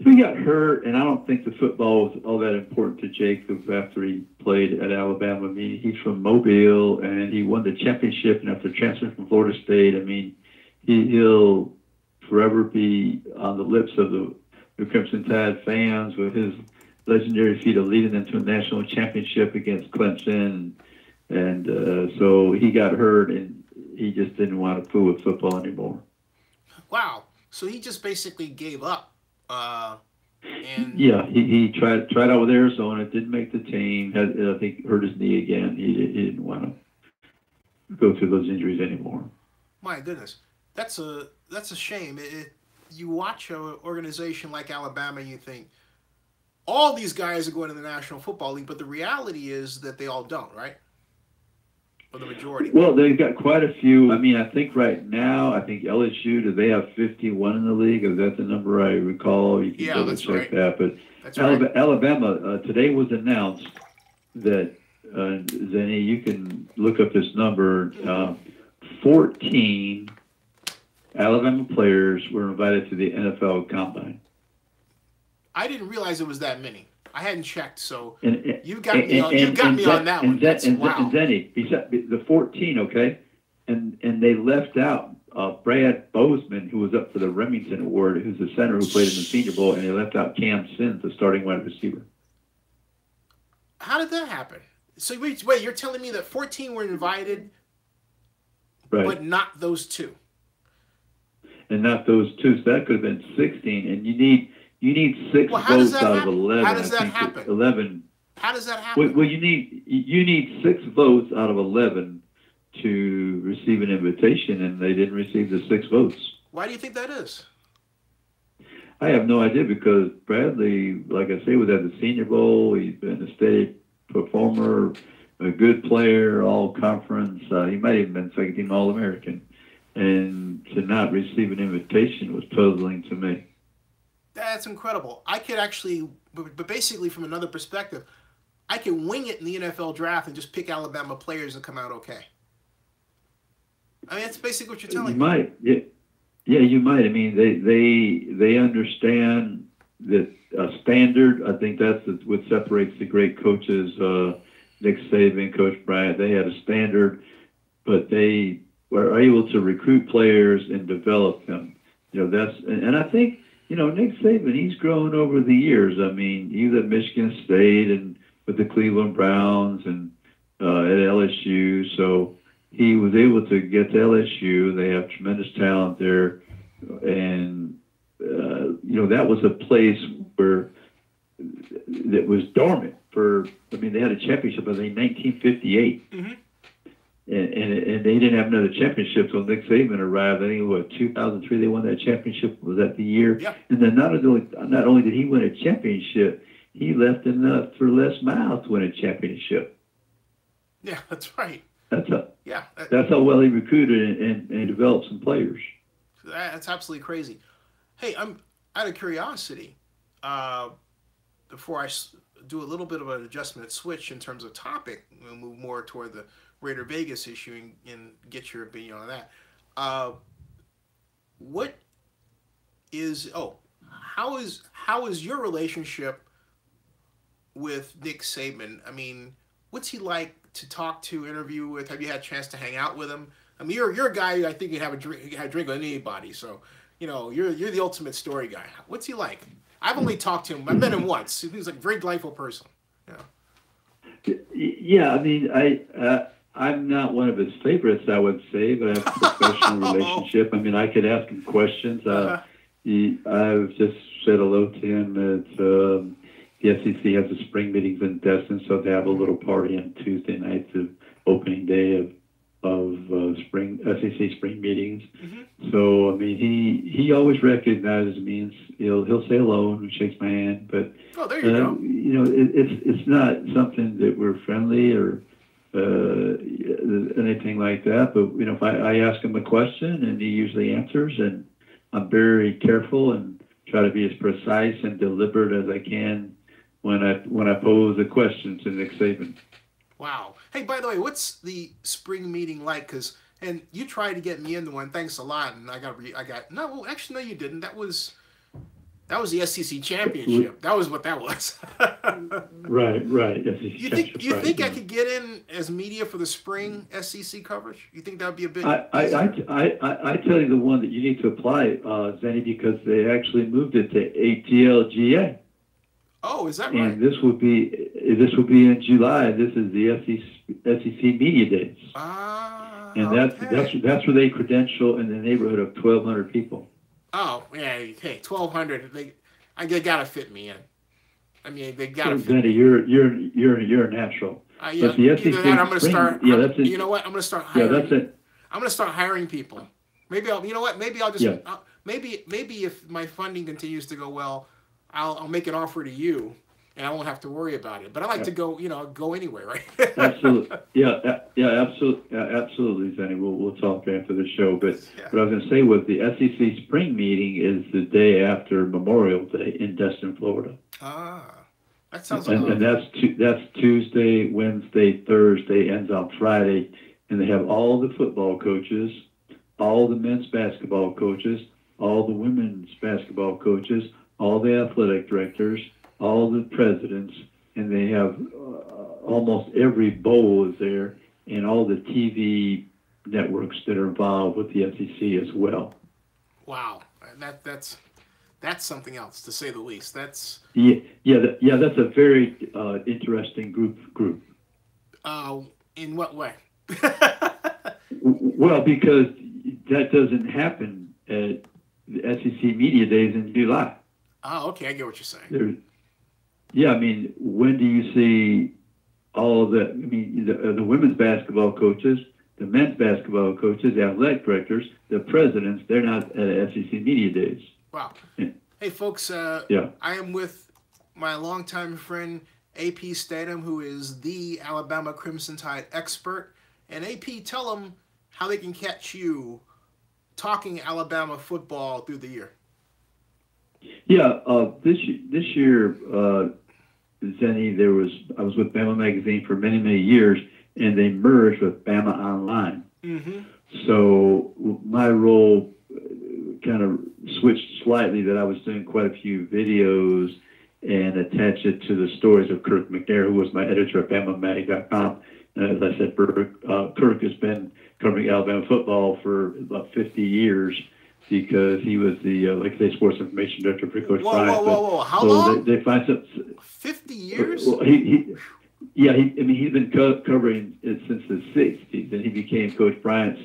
He got hurt, and I don't think the football was all that important to Jacob after he played at Alabama. I mean, he's from Mobile, and he won the championship, and after transferring from Florida State, I mean, he'll forever be on the lips of the Crimson Tide fans with his legendary feat of leading them to a national championship against Clemson. And so he got hurt, and he just didn't want to fool with football anymore. Wow. So he just basically gave up. Yeah, he tried out with Arizona, didn't make the team. I think hurt his knee again. He didn't want to go through those injuries anymore. My goodness, that's a shame. You watch an organization like Alabama, and you think all these guys are going to the National Football League, but the reality is that they all don't, right? Or the majority. Well, they've got quite a few. I mean, I think right now, LSU, do they have 51 in the league? Is that the number I recall? You can double check that. But Alabama, today was announced that, Zenny, you can look up this number, 14 Alabama players were invited to the NFL Combine. I didn't realize it was that many. I hadn't checked, so you got me on that one. Wow. And Zenny, the 14, okay? and they left out Brad Bozeman, who was up for the Remington Award, who's the center who played in the Senior Bowl, and they left out Cam Sims, the starting wide receiver. How did that happen? So wait, you're telling me that 14 were invited, right, but not those two? And not those two. So that could have been 16, and you need 6 votes out of 11. How does that happen? 11. How does that happen? Well, you need 6 votes out of 11 to receive an invitation, and they didn't receive the 6 votes. Why do you think that is? I have no idea, because Bradley, like I say, was at the Senior Bowl. He's been a steady performer, a good player, all conference. He might have been second team All-American. And to not receive an invitation was puzzling to me. That's incredible. I could actually, but basically from another perspective, I can wing it in the NFL draft and just pick Alabama players and come out okay. I mean, that's basically what you're telling me. You might, yeah, you might. I mean, they understand that standard. I think that's what separates the great coaches, Nick Saban, Coach Bryant. They had a standard, but they were able to recruit players and develop them. And I think, Nick Saban, he's grown over the years. I mean, he was at Michigan State and with the Cleveland Browns and at LSU. So he was able to get to LSU. They have tremendous talent there. And, that was a place where that was dormant they had a championship in 1958. Mm-hmm. And they didn't have another championship until Nick Saban arrived. I think 2003 they won that championship. Was that the year? Yep. And then not only did he win a championship, he left enough for Les Miles to win a championship. Yeah, that's right. That's how well he recruited and developed some players. That's absolutely crazy. Hey, I'm out of curiosity. Before I do a little bit of an adjustment switch in terms of topic, we'll move more toward the Raider Vegas issue and get your opinion on that. How is your relationship with Nick Saban? I mean, what's he like to talk to, interview with? Have you had a chance to hang out with him? I mean, you're a guy who I think you have a drink with anybody. So, you're the ultimate story guy. What's he like? I've only talked to him. I've met him once. He's a very delightful person. Yeah, I mean, I'm not one of his favorites, I would say, but I have a professional relationship. I mean, I could ask him questions. I've just said hello to him at the SEC has the spring meetings in Destin, so they have a little party on Tuesday night, the opening day of spring SEC spring meetings. Mm-hmm. So I mean, he always recognizes me, and he'll say hello and shakes my hand. But there you go. It's not something that we're friendly or anything like that. But if I ask him a question and he usually answers, and I'm very careful and try to be as precise and deliberate as I can when I pose a question to Nick Saban. Wow. Hey, by the way, what's the spring meeting like? And you tried to get me into one. Thanks a lot. And no, actually, no, you didn't. That was the SEC championship. That was what that was. Right. SEC you think I could get in as media for the spring SEC coverage? You think that would be a bit? I tell you the one that you need to apply, Zenny, because they actually moved it to ATLGA. Oh, is that right? And this will be in July. This is the SEC Media Days. And that's where they credential in the neighborhood of 1,200 people. Oh yeah, hey, 1,200. They gotta fit me in. I mean, they gotta. Fit me. You're a natural. Yeah, but the SEC I'm gonna start. Yeah, that's it. You know what? I'm gonna start hiring. Yeah, that's it. I'm gonna start hiring people. Maybe I'll. You know what? Maybe I'll just. Yeah. Maybe if my funding continues to go well, I'll make an offer to you, and I won't have to worry about it. But I like to go anywhere, right? Absolutely. Yeah, absolutely, Zenny. We'll talk after the show. But what I was going to say was the SEC spring meeting is the day after Memorial Day in Destin, Florida. That sounds like and that's Tuesday, Wednesday, Thursday, ends on Friday, and they have all the football coaches, all the men's basketball coaches, all the women's basketball coaches, all the athletic directors, all the presidents, and they have almost every bowl is there, and all the TV networks that are involved with the SEC as well. Wow, that's something else, to say the least. That's that's a very interesting group. In what way? Well, because that doesn't happen at the SEC Media Days in July. Oh, okay, I get what you're saying. I mean, when do you see all of the? I mean, the women's basketball coaches, the men's basketball coaches, the athletic directors, the presidents. They're not at SEC Media Days. Wow. Yeah. Hey, folks. I am with my longtime friend AP Statham, who is the Alabama Crimson Tide expert. And AP, tell them how they can catch you talking Alabama football through the year. Yeah, this year, Zenny, I was with Bama Magazine for many, many years, and they merged with Bama Online. Mm-hmm. So my role kind of switched slightly, that I was doing quite a few videos and attach it to the stories of Kirk McNair, who was my editor at BamaMag.com. And as I said, Kirk has been covering Alabama football for about 50 years, because he was the, like I say, sports information director for Coach Bryant. Whoa. How long? They find some 50 years? Well, he's been covering it since the 60s, and he became Coach Bryant's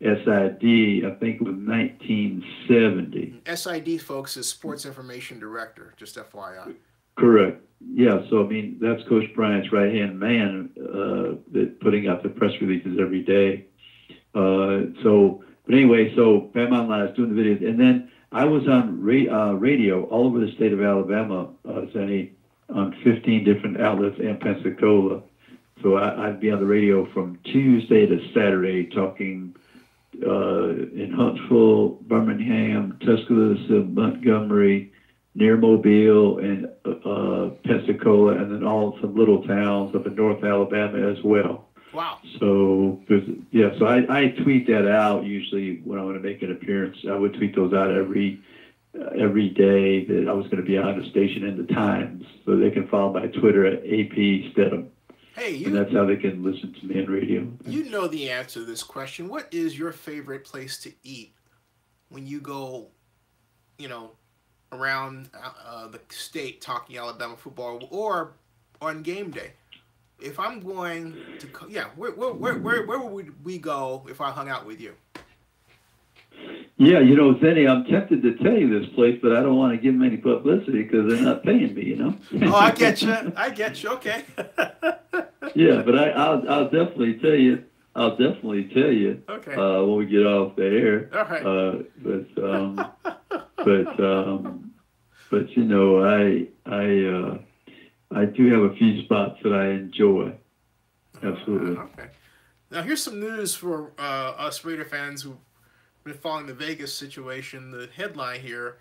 SID, I think it was 1970. SID, folks, is Sports Information Director, just FYI. Correct. Yeah, so, I mean, that's Coach Bryant's right-hand man, putting out the press releases every day. But anyway, so Bama Online, I was doing the videos. And then I was on radio all over the state of Alabama, Zenny, on 15 different outlets and Pensacola. So I'd be on the radio from Tuesday to Saturday, talking in Huntsville, Birmingham, Tuscaloosa, Montgomery, near Mobile, and Pensacola, and then some little towns up in North Alabama as well. Wow. So, so I tweet that out usually when I want to make an appearance. I would tweet those out every day that I was going to be on the station in the Times, so they can follow my Twitter at AP Stedham. Hey, and that's how they can listen to me on radio. You know the answer to this question. What is your favorite place to eat when you go, around the state talking Alabama football, or on game day? If I'm going to, where would we go if I hung out with you? Yeah, Zenny, I'm tempted to tell you this place, but I don't want to give them any publicity because they're not paying me, Oh, I get you. Okay. Yeah, but I'll definitely tell you. Okay. When we get off the air. All right. I do have a few spots that I enjoy. Absolutely. Okay. Now here's some news for us Raider fans who've been following the Vegas situation. The headline here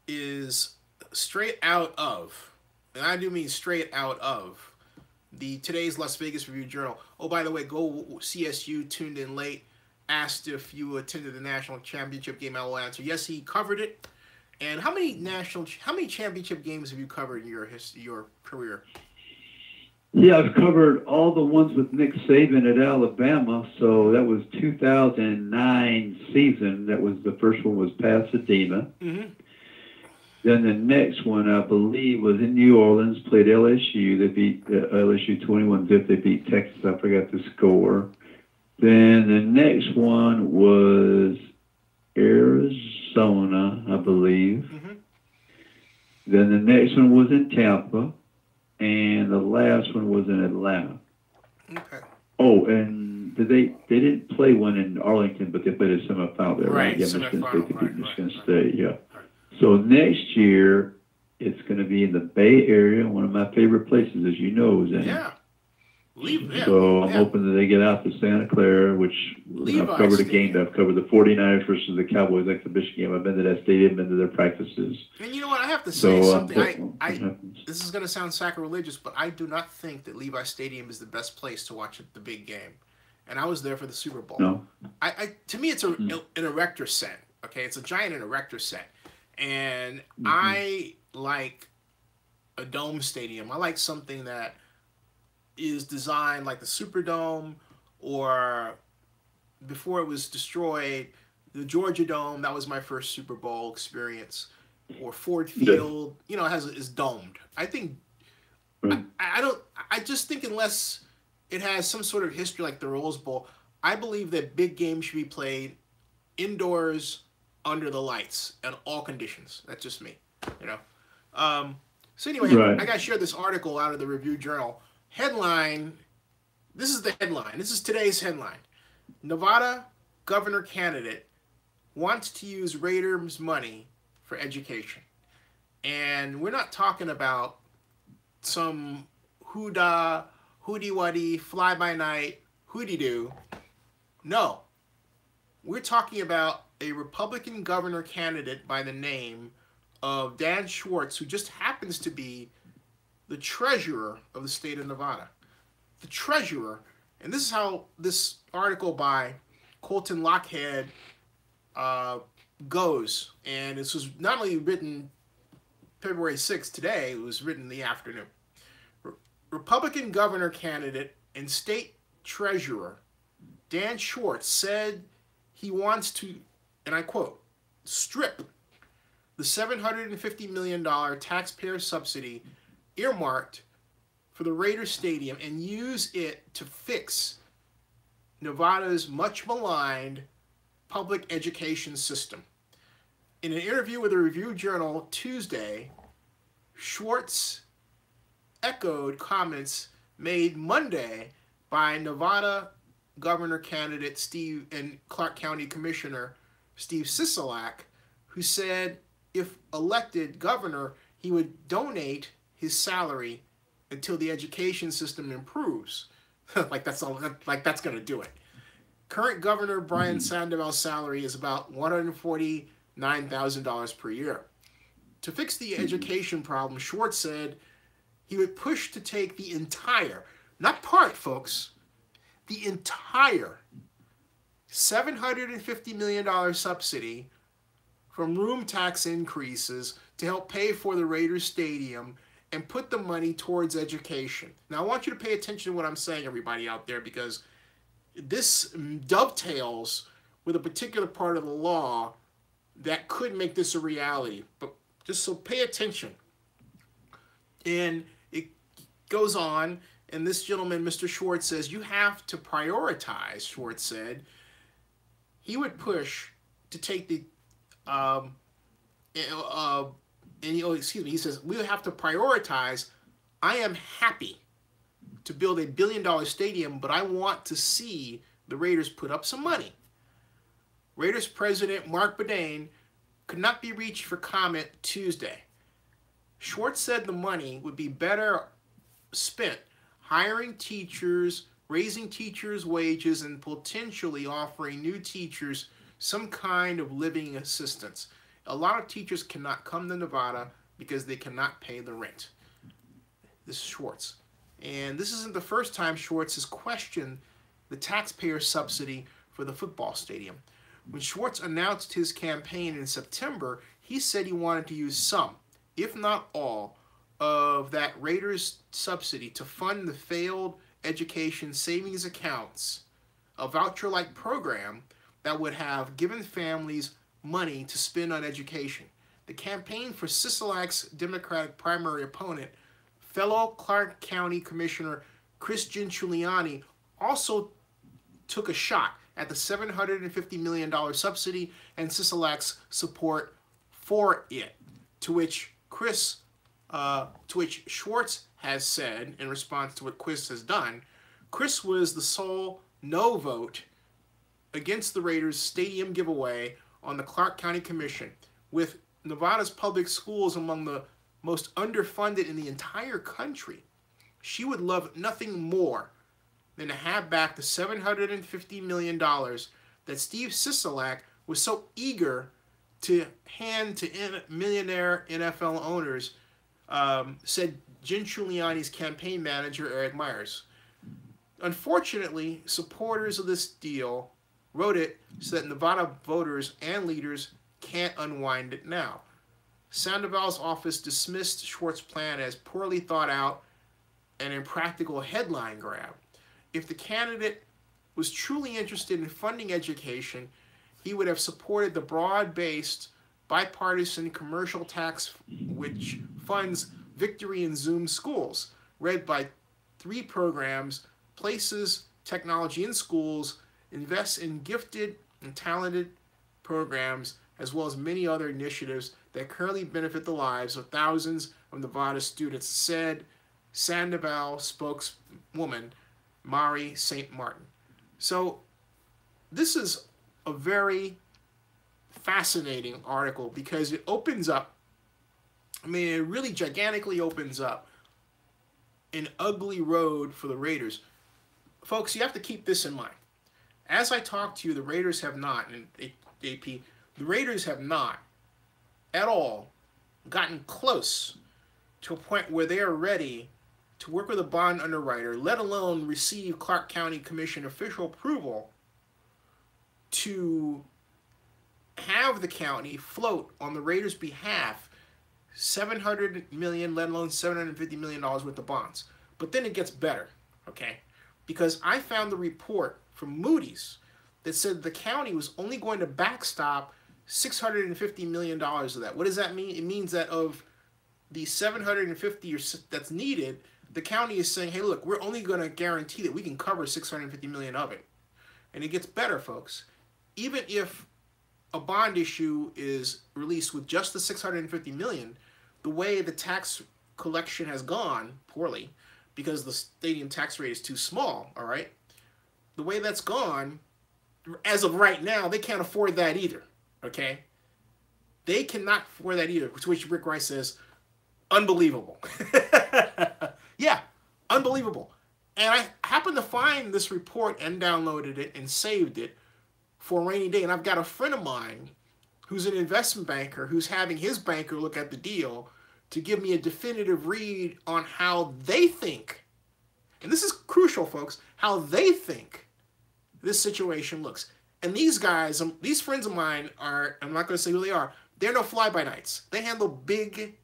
is straight out of, and I do mean straight out of, today's Las Vegas Review-Journal. Oh, by the way, go CSU tuned in late. Asked if you attended the national championship game. I will answer yes. He covered it. And how many championship games have you covered in your career? Yeah, I've covered all the ones with Nick Saban at Alabama. So that was 2009 season. That was the first one was Pasadena. Mm-hmm. Then the next one, I believe, was in New Orleans. Played LSU. They beat LSU 21-zip. They beat Texas. I forgot the score. Then the next one was Arizona, I believe. Mm-hmm. Then the next one was in Tampa, and the last one was in Atlanta. Okay. Oh, and they didn't play one in Arlington, but they played a semifinal there, right? Yeah, Michigan State beat Michigan State, yeah. Right. So next year, it's going to be in the Bay Area, one of my favorite places, as you know, Zane. Yeah. So I'm hoping that they get out to Santa Clara, which I've covered a game. I've covered the 49ers versus the Cowboys exhibition game. I've been to that stadium, been to their practices. And you know what? I have to say something. This is going to sound sacrilegious, but I do not think that Levi Stadium is the best place to watch the big game. And I was there for the Super Bowl. No. To me, it's an erector set. Okay, it's a giant erector set, and I like a dome stadium. I like something that is designed like the Superdome or before it was destroyed, the Georgia Dome, that was my first Super Bowl experience. Or Ford Field, you know, is domed. I think I just think unless it has some sort of history like the Rose Bowl, I believe that big games should be played indoors under the lights in all conditions. That's just me, you know. So anyway, I got to share this article out of the Review Journal. Headline, this is the headline. This is today's headline. Nevada governor candidate wants to use Raiders money for education. And we're not talking about some hoody-waddy, fly-by-night, hoody-doo. No. We're talking about a Republican governor candidate by the name of Dan Schwartz, who just happens to be the treasurer of the state of Nevada. The treasurer, and this is how this article by Colton Lockhead goes. And this was not only written February 6th today, it was written in the afternoon. Republican governor candidate and state treasurer Dan Schwartz said he wants to, and I quote, strip the $750 million taxpayer subsidy earmarked for the Raiders Stadium and use it to fix Nevada's much maligned public education system. In an interview with the Review Journal Tuesday, Schwartz echoed comments made Monday by Nevada governor candidate Steve and Clark County Commissioner Steve Sisolak, who said if elected governor, he would donate his salary until the education system improves. like that's going to do it. Current Governor Brian Sandoval's salary is about $149,000 per year. To fix the education problem, Schwartz said he would push to take the entire, not part, folks, the entire $750 million subsidy from room tax increases to help pay for the Raiders Stadium and put the money towards education. Now, I want you to pay attention to what I'm saying, everybody out there, because this dovetails with a particular part of the law that could make this a reality. But just so pay attention. And it goes on, and this gentleman, Mr. Schwartz, says, you have to prioritize, Schwartz said. He would push to take the, he says, we have to prioritize. I am happy to build $1 billion stadium, but I want to see the Raiders put up some money. Raiders president Mark Bedane could not be reached for comment Tuesday. Schwartz said the money would be better spent hiring teachers, raising teachers' wages, and potentially offering new teachers some kind of living assistance. A lot of teachers cannot come to Nevada because they cannot pay the rent. This is Schwartz. And this isn't the first time Schwartz has questioned the taxpayer subsidy for the football stadium. When Schwartz announced his campaign in September, he said he wanted to use some, if not all, of that Raiders subsidy to fund the failed education savings accounts, a voucher-like program that would have given families money to spend on education. The campaign for Sisolak's Democratic primary opponent, fellow Clark County Commissioner Chris Giuliani, also took a shot at the $750 million subsidy and Sisolak's support for it, to which Schwartz has said in response to what Chris has done. Chris was the sole no vote against the Raiders stadium giveaway on the Clark County Commission, with Nevada's public schools among the most underfunded in the entire country. She would love nothing more than to have back the $750 million that Steve Sisolak was so eager to hand to millionaire NFL owners, said Giuliani's campaign manager, Eric Myers. Unfortunately, supporters of this deal wrote it so that Nevada voters and leaders can't unwind it now. Sandoval's office dismissed Schwartz's plan as poorly thought out and impractical headline grab. If the candidate was truly interested in funding education, he would have supported the broad-based, bipartisan commercial tax which funds Victory in Zoom schools, read by 3 programs, places technology in schools, invests in gifted and talented programs, as well as many other initiatives that currently benefit the lives of thousands of Nevada students, said Sandoval spokeswoman Mari St. Martin. So this is a very fascinating article because it opens up, it really gigantically opens up an ugly road for the Raiders. Folks, you have to keep this in mind. As I talk to you, the Raiders have not, and AP, the Raiders have not at all gotten close to a point where they are ready to work with a bond underwriter, let alone receive Clark County Commission official approval to have the county float on the Raiders' behalf $700 million, let alone $750 million worth of bonds. But then it gets better, okay? Because I found the report from Moody's that said the county was only going to backstop $650 million of that. What does that mean? It means that of the $750 that's needed, the county is saying, hey, look, we're only going to guarantee that we can cover $650 million of it. And it gets better, folks. Even if a bond issue is released with just the $650 million, the way the tax collection has gone poorly, because the stadium tax rate is too small, all right? The way that's gone, as of right now, they can't afford that either, okay? They cannot afford that either, to which Rick Rice says, unbelievable. Yeah, unbelievable. And I happened to find this report and downloaded it and saved it for a rainy day. And I've got a friend of mine who's an investment banker who's having his banker look at the deal to give me a definitive read on how they think, and this is crucial, folks, how they think this situation looks. And these guys, these friends of mine are, I'm not going to say who they are, they're no fly-by-nights. They handle big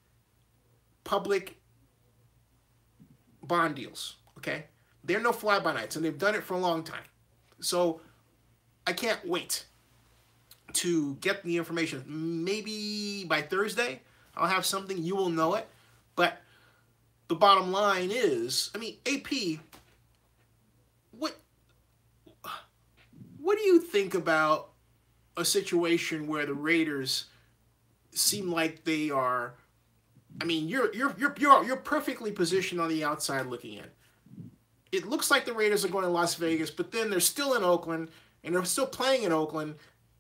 public bond deals, okay? They're no fly-by-nights, and they've done it for a long time. So I can't wait to get the information. Maybe by Thursday, I'll have something. You will know it. But the bottom line is, AP, what do you think about a situation where the Raiders seem like they are? You're perfectly positioned on the outside looking in. It looks like the Raiders are going to Las Vegas, but then they're still in Oakland, and they're still playing in Oakland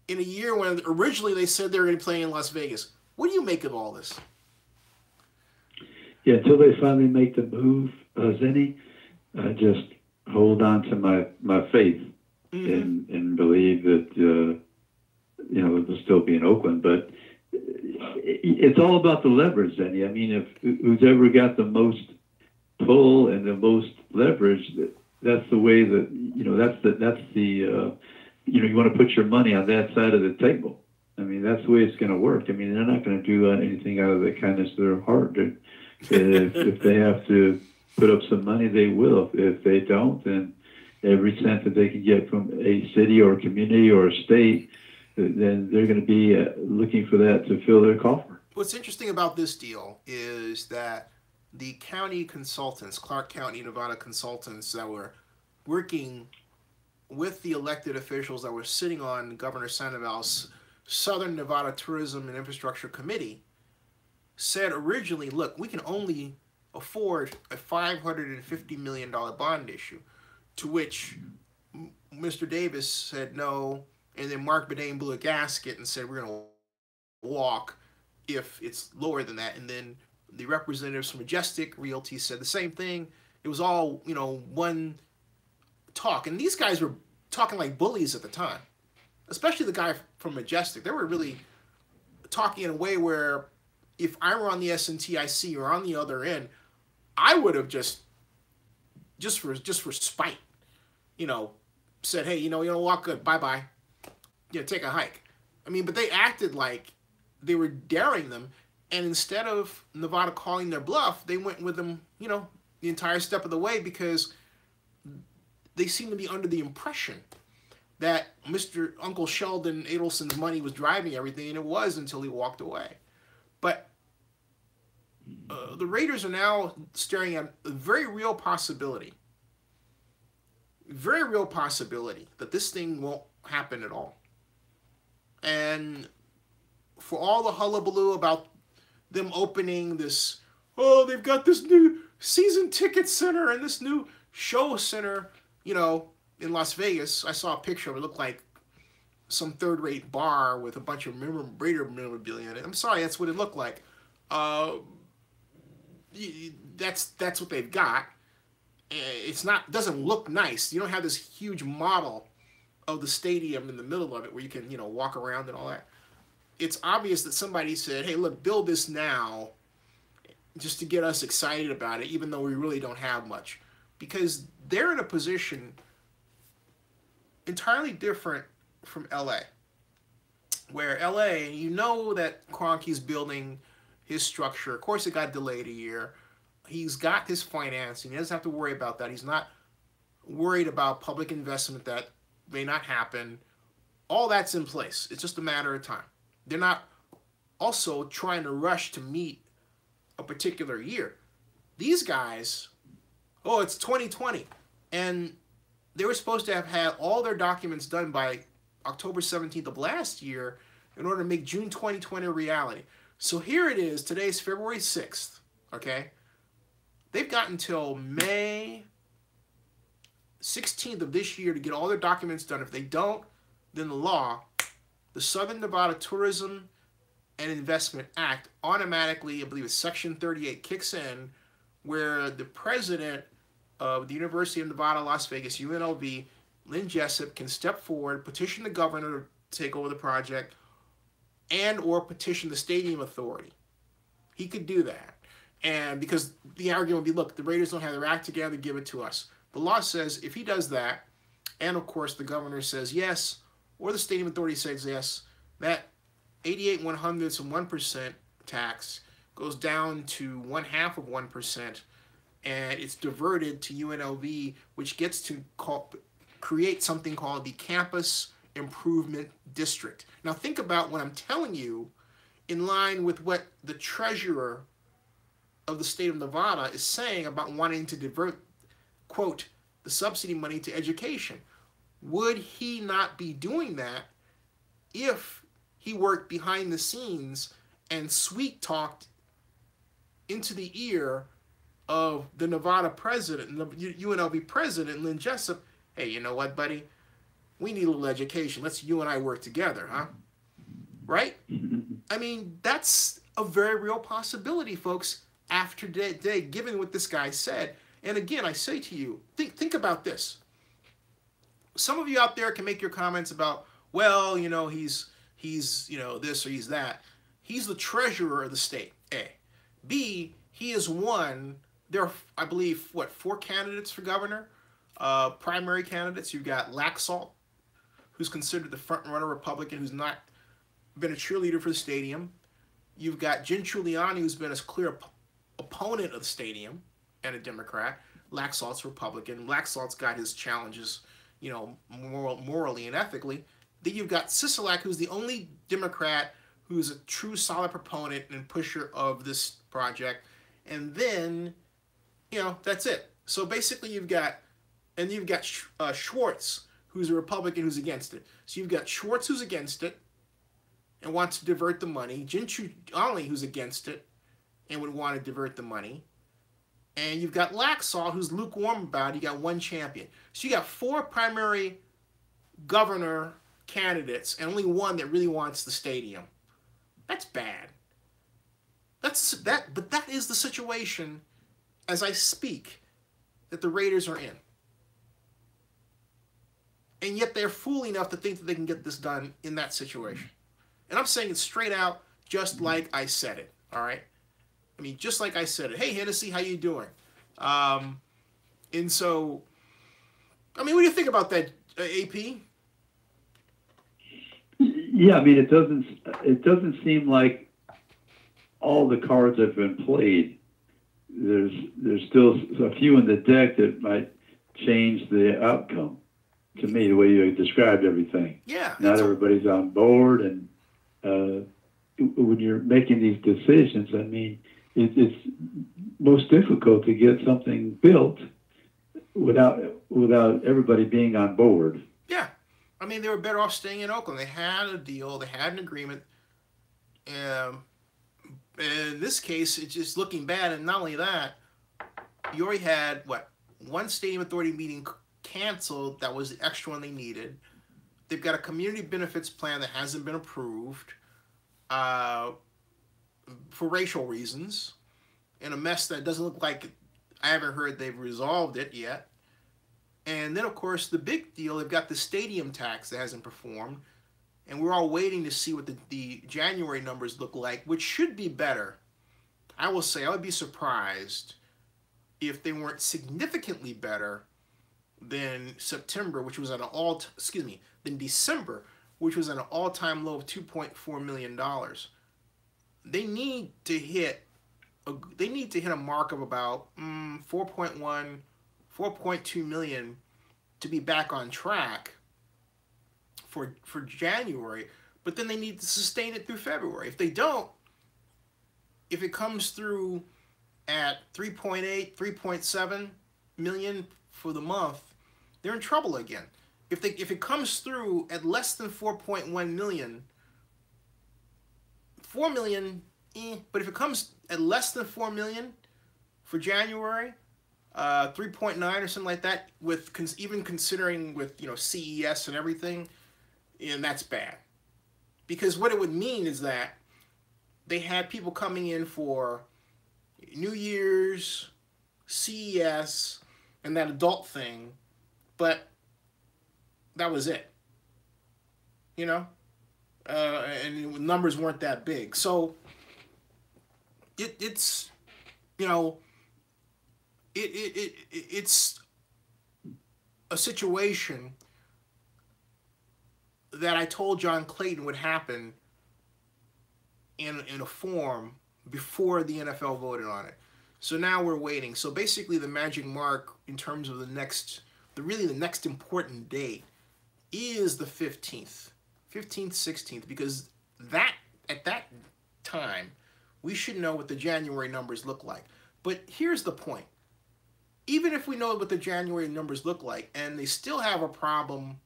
in a year when originally they said they were going to play in Las Vegas. What do you make of all this? Yeah, until they finally make the move, Zenny, just hold on to my faith and believe that they'll still be in Oakland. But it's all about the leverage, Zenny. If who's ever got the most pull and the most leverage, that's the way that that's the you want to put your money on that side of the table. That's the way it's going to work. They're not going to do anything out of the kindness of their heart. If they have to put up some money, they will. If they don't, then every cent that they can get from a city or a community or a state, then they're going to be looking for that to fill their coffer. What's interesting about this deal is that the county consultants, Clark County, Nevada consultants that were working with the elected officials that were sitting on Governor Sandoval's Southern Nevada Tourism and Infrastructure Committee, said originally, look, we can only afford a $550 million bond issue, to which Mr. Davis said no, and then Mark Bedane blew a gasket and said we're going to walk if it's lower than that, and then the representatives from Majestic Realty said the same thing. It was all, one talk, and these guys were talking like bullies at the time, especially the guy from Majestic. They were really talking in a way where if I were on the SNTIC or on the other end, I would have just for spite, said, hey, you don't walk good, bye-bye, take a hike. But they acted like they were daring them, and instead of Nevada calling their bluff, they went with them, the entire step of the way, because they seem to be under the impression that Mr. Uncle Sheldon Adelson's money was driving everything, and it was until he walked away. But the Raiders are now staring at a very real possibility that this thing won't happen at all. And for all the hullabaloo about them opening this, they've got this new season ticket center and this new show center, in Las Vegas. I saw a picture of it. It looked like some third-rate bar with a bunch of Raider memorabilia in it. I'm sorry, that's what it looked like. That's what they've got. Doesn't look nice. You don't have this huge model of the stadium in the middle of it where you can, walk around and all that. It's obvious that somebody said, hey, look, build this now just to get us excited about it, even though we really don't have much. Because they're in a position entirely different from LA. Where LA, that Kroenke's building his structure. Of course, it got delayed a year. He's got his financing. He doesn't have to worry about that. He's not worried about public investment that may not happen. All that's in place. It's just a matter of time. They're not also trying to rush to meet a particular year. These guys, it's 2020. And they were supposed to have had all their documents done by October 17th of last year in order to make June 2020 a reality. So here it is. Today's February 6th. Okay? They've got until May 16th of this year to get all their documents done. If they don't, then the Southern Nevada Tourism and Investment Act automatically, I believe it's Section 38, kicks in, where the president of the University of Nevada, Las Vegas, UNLV, Lynn Jessup, can step forward, petition the governor to take over the project, and or petition the stadium authority. He could do that. And because the argument would be, look, the Raiders don't have their act together, give it to us. The law says if he does that, and of course the governor says yes, or the stadium authority says yes, that 88 1/100% tax goes down to 0.5%, and it's diverted to UNLV, which gets to create something called the Campus Improvement District. Now think about what I'm telling you in line with what the treasurer of the state of Nevada is saying about wanting to divert, quote, the subsidy money to education. Would he not be doing that if he worked behind the scenes and sweet-talked into the ear of the Nevada president, the UNLV president, Lynn Jessup, hey, you know what, buddy? We need a little education. Let's you and I work together, huh? Right? I mean, that's a very real possibility, folks, after today, given what this guy said. And again, I say to you, think about this. Some of you out there can make your comments about, well, he's this or he's that. He's the treasurer of the state, A. B, he has won. There are, I believe, 4 candidates for governor, primary candidates. You've got Laxalt, who's considered the front-runner Republican, who's not been a cheerleader for the stadium. You've got Jen Giuliani, who's been a clear opponent of the stadium and a Democrat. Laxalt's Republican. Laxalt's got his challenges, morally and ethically. Then you've got Sisolak, who's the only Democrat who's a true solid proponent and pusher of this project. And then, that's it. So basically you've got Schwartz, who's a Republican who's against it. So you've got Schwartz, who's against it and wants to divert the money. Jen Giuliani, who's against it and would want to divert the money. And you've got Laxalt, who's lukewarm about it. You got one champion. So you got 4 primary governor candidates and only one that really wants the stadium. That's bad. But that is the situation, as I speak, that the Raiders are in. And yet they're fool enough to think that they can get this done in that situation. And I'm saying it straight out, just like I said it. All right? I mean, just like I said it. Hey, Hennessy, how you doing? And so, I mean, what do you think about that, AP? Yeah, I mean, it doesn't seem like all the cards have been played. There's still a few in the deck that might changed the outcome. To me, the way you described everything. Yeah. Not everybody's on board, and when you're making these decisions, I mean, it's most difficult to get something built without everybody being on board. Yeah. I mean, they were better off staying in Oakland. They had a deal. They had an agreement. In this case, it's just looking bad. And not only that, you already had, one stadium authority meeting canceled. That was the extra one they needed. They've got a community benefits plan that hasn't been approved for racial reasons, in a mess that doesn't look like, I haven't heard they've resolved it yet. And then, of course, the big deal, they've got the stadium tax that hasn't performed, and we're all waiting to see what the January numbers look like, which should be better. I will say I would be surprised if they weren't significantly better than September, which was at an than December, which was at an all-time low of $2.4 million. They need to hit a mark of about 4.2 million to be back on track for January, but then they need to sustain it through February. If they don't, if it comes through at 3.8, 3.7 million for the month, they're in trouble again. If it comes through at less than 4.1 million, 4 million, but if it comes at less than 4 million for January, 3.9 or something like that, with even considering with CES and everything, and that's bad. Because what it would mean is that they had people coming in for New Year's, CES, and that adult thing, but that was it. And numbers weren't that big. So it's a situation that I told John Clayton would happen in a form before the NFL voted on it. So now we're waiting. So basically the magic mark in terms of the next important date is the 15th, 16th, because at that time, we should know what the January numbers look like. But here's the point. Even if we know what the January numbers look like, and they still have a problem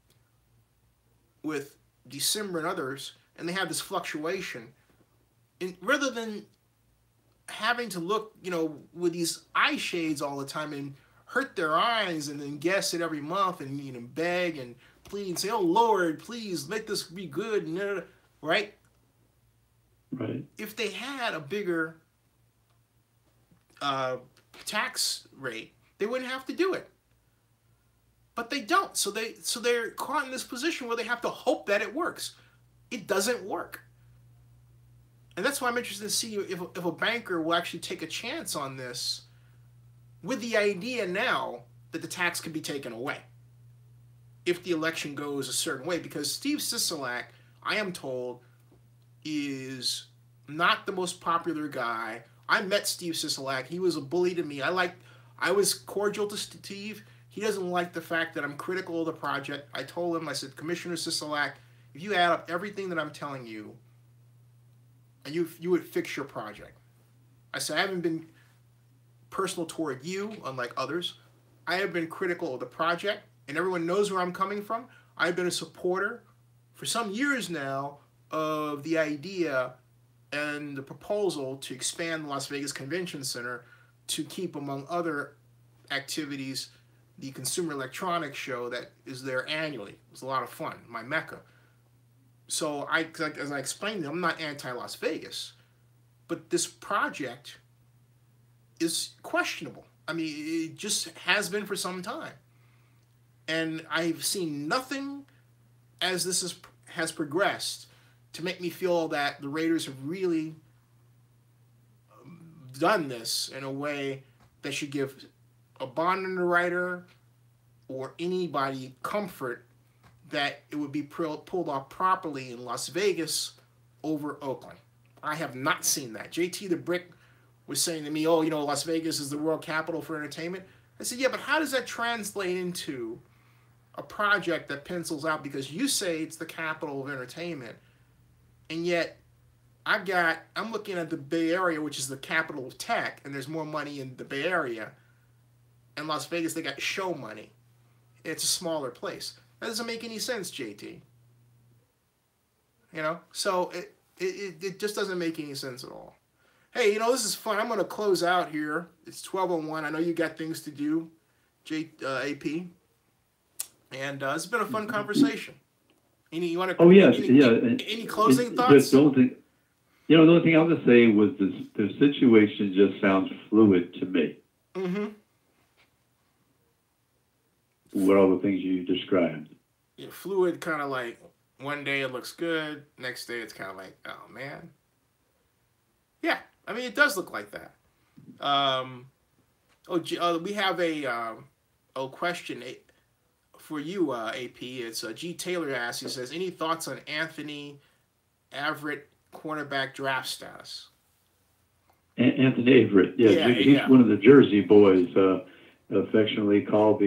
with December and others, and they have this fluctuation, and rather than having to look, with these eye shades all the time and hurt their eyes and then guess it every month and beg and plead and say, "Oh Lord, please make this be good," right? Right. If they had a bigger tax rate, they wouldn't have to do it. But they don't. So they're caught in this position where they have to hope that it works. It doesn't work. And that's why I'm interested to see if a banker will actually take a chance on this, with the idea now that the tax can be taken away if the election goes a certain way. Because Steve Sisolak, I am told, is not the most popular guy. I met Steve Sisolak. He was a bully to me. I was cordial to Steve. He doesn't like the fact that I'm critical of the project. I told him, I said, Commissioner Sisolak, if you add up everything that I'm telling you, and you would fix your project. I said, I haven't been personal toward you, unlike others. I have been critical of the project, and everyone knows where I'm coming from. I've been a supporter for some years now of the idea and the proposal to expand the Las Vegas Convention Center to keep, among other activities, the Consumer Electronics Show that is there annually. It was a lot of fun, my mecca. So as I explained, I'm not anti-Las Vegas, but this project is questionable. I mean, it just has been for some time. And I've seen nothing as this has progressed to make me feel that the Raiders have really done this in a way that should give a bond underwriter or anybody comfort that it would be pulled off properly in Las Vegas over Oakland. I have not seen that. JT the Brick was saying to me, "Oh, Las Vegas is the world capital for entertainment." I said, yeah, but how does that translate into a project that pencils out? Because you say it's the capital of entertainment, and yet I'm looking at the Bay Area, which is the capital of tech, and there's more money in the Bay Area. In Las Vegas, they got show money. It's a smaller place. That doesn't make any sense, JT. So it just doesn't make any sense at all. Hey, this is fun. I'm going to close out here. It's 12:01. I know you got things to do, AP. And it's been a fun conversation. Any closing thoughts? The only thing I was going to say was the situation just sounds fluid to me. Mm-hmm. What all the things you described. Yeah, fluid, kind of like one day it looks good, next day it's kind of like, oh man. Yeah, I mean it does look like that. We have a question for you, AP. It's G. Taylor asks. He says, any thoughts on Anthony Averett cornerback draft status? Anthony Averett, he's one of the Jersey boys, affectionately called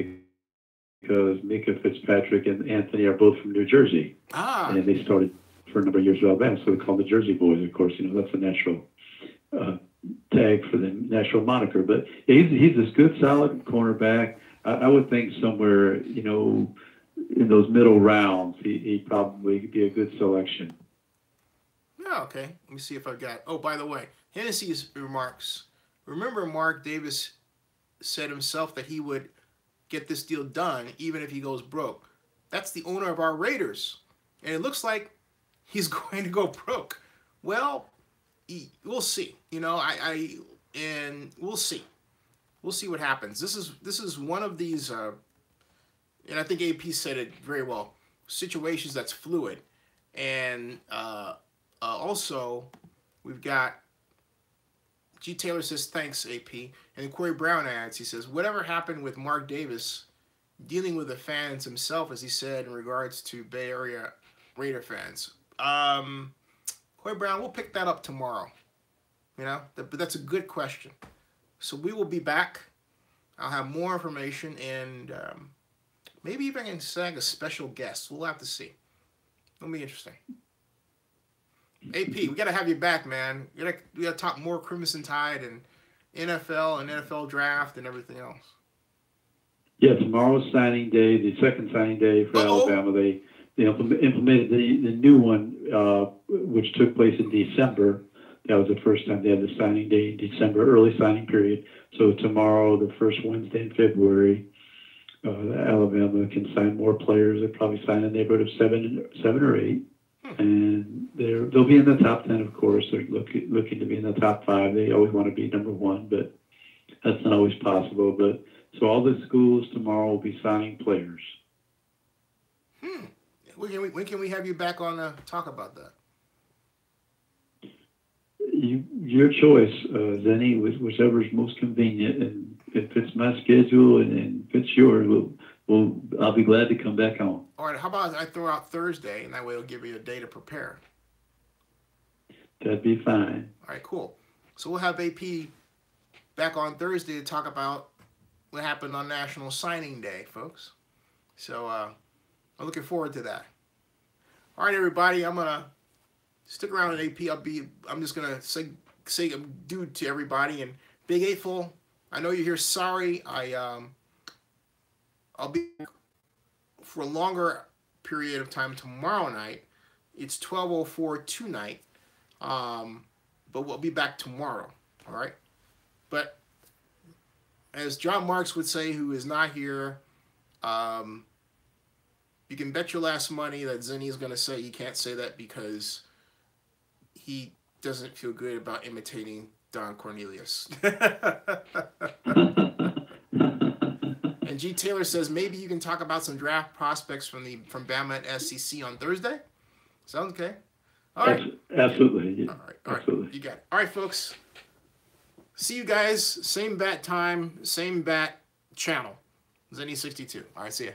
because Mika Fitzpatrick and Anthony are both from New Jersey. And they started for a number of years with Alabama, so they call them the Jersey boys. Of course, that's a natural tag for the national moniker. But he's this good, solid cornerback. I would think somewhere, in those middle rounds, he'd probably be a good selection. Yeah, okay. Let me see if I've got... Oh, by the way, Hennessy's remarks. Remember Mark Davis said himself that he would get this deal done even if he goes broke. That's the owner of our Raiders. And it looks like he's going to go broke. Well, we'll see. And we'll see. We'll see what happens. This is one of these, and I think AP said it very well, situations that's fluid. And also, we've got, G. Taylor says, thanks, AP. And then Corey Brown adds, he says, whatever happened with Mark Davis dealing with the fans himself, as he said, in regards to Bay Area Raider fans? Corey Brown, we'll pick that up tomorrow. But that's a good question. So we will be back. I'll have more information, and maybe even I can snag a special guest. We'll have to see. It'll be interesting. AP, we got to have you back, man. We got to talk more Crimson Tide and NFL and NFL draft and everything else. Yeah, tomorrow's signing day, the second signing day for Alabama. They implemented the new one, which took place in December. That was the first time they had the signing day in December, early signing period. So tomorrow, the first Wednesday in February, Alabama can sign more players. They'll probably sign in the neighborhood of seven or eight. And they'll be in the top 10, of course. They're looking to be in the top 5. They always want to be number 1, but that's not always possible. But so all the schools tomorrow will be signing players. When can we have you back on to talk about that? Your choice, Zenny, whichever's most convenient. And if it's my schedule and if it's yours, I'll be glad to come back on. All right, how about I throw out Thursday, and that way it'll give you a day to prepare. That'd be fine. All right, cool. So we'll have AP back on Thursday to talk about what happened on National Signing Day, folks. So I'm looking forward to that. All right, everybody, I'm going to stick around at AP. I'm just going to say I'm due to everybody. And Big Eightful, I know you're here. Sorry, I'll be for a longer period of time tomorrow night. It's 12:04 tonight, but we'll be back tomorrow. All right, but as John Marks would say, who is not here, you can bet your last money that Zenny is going to say he can't say that because he doesn't feel good about imitating Don Cornelius. And G. Taylor says maybe you can talk about some draft prospects from Bama at SEC on Thursday. Sounds okay. All right. Absolutely. Yeah. All right. Absolutely. You got it. All right, folks. See you guys. Same bat time, same bat channel. Zenny 62. All right. See ya.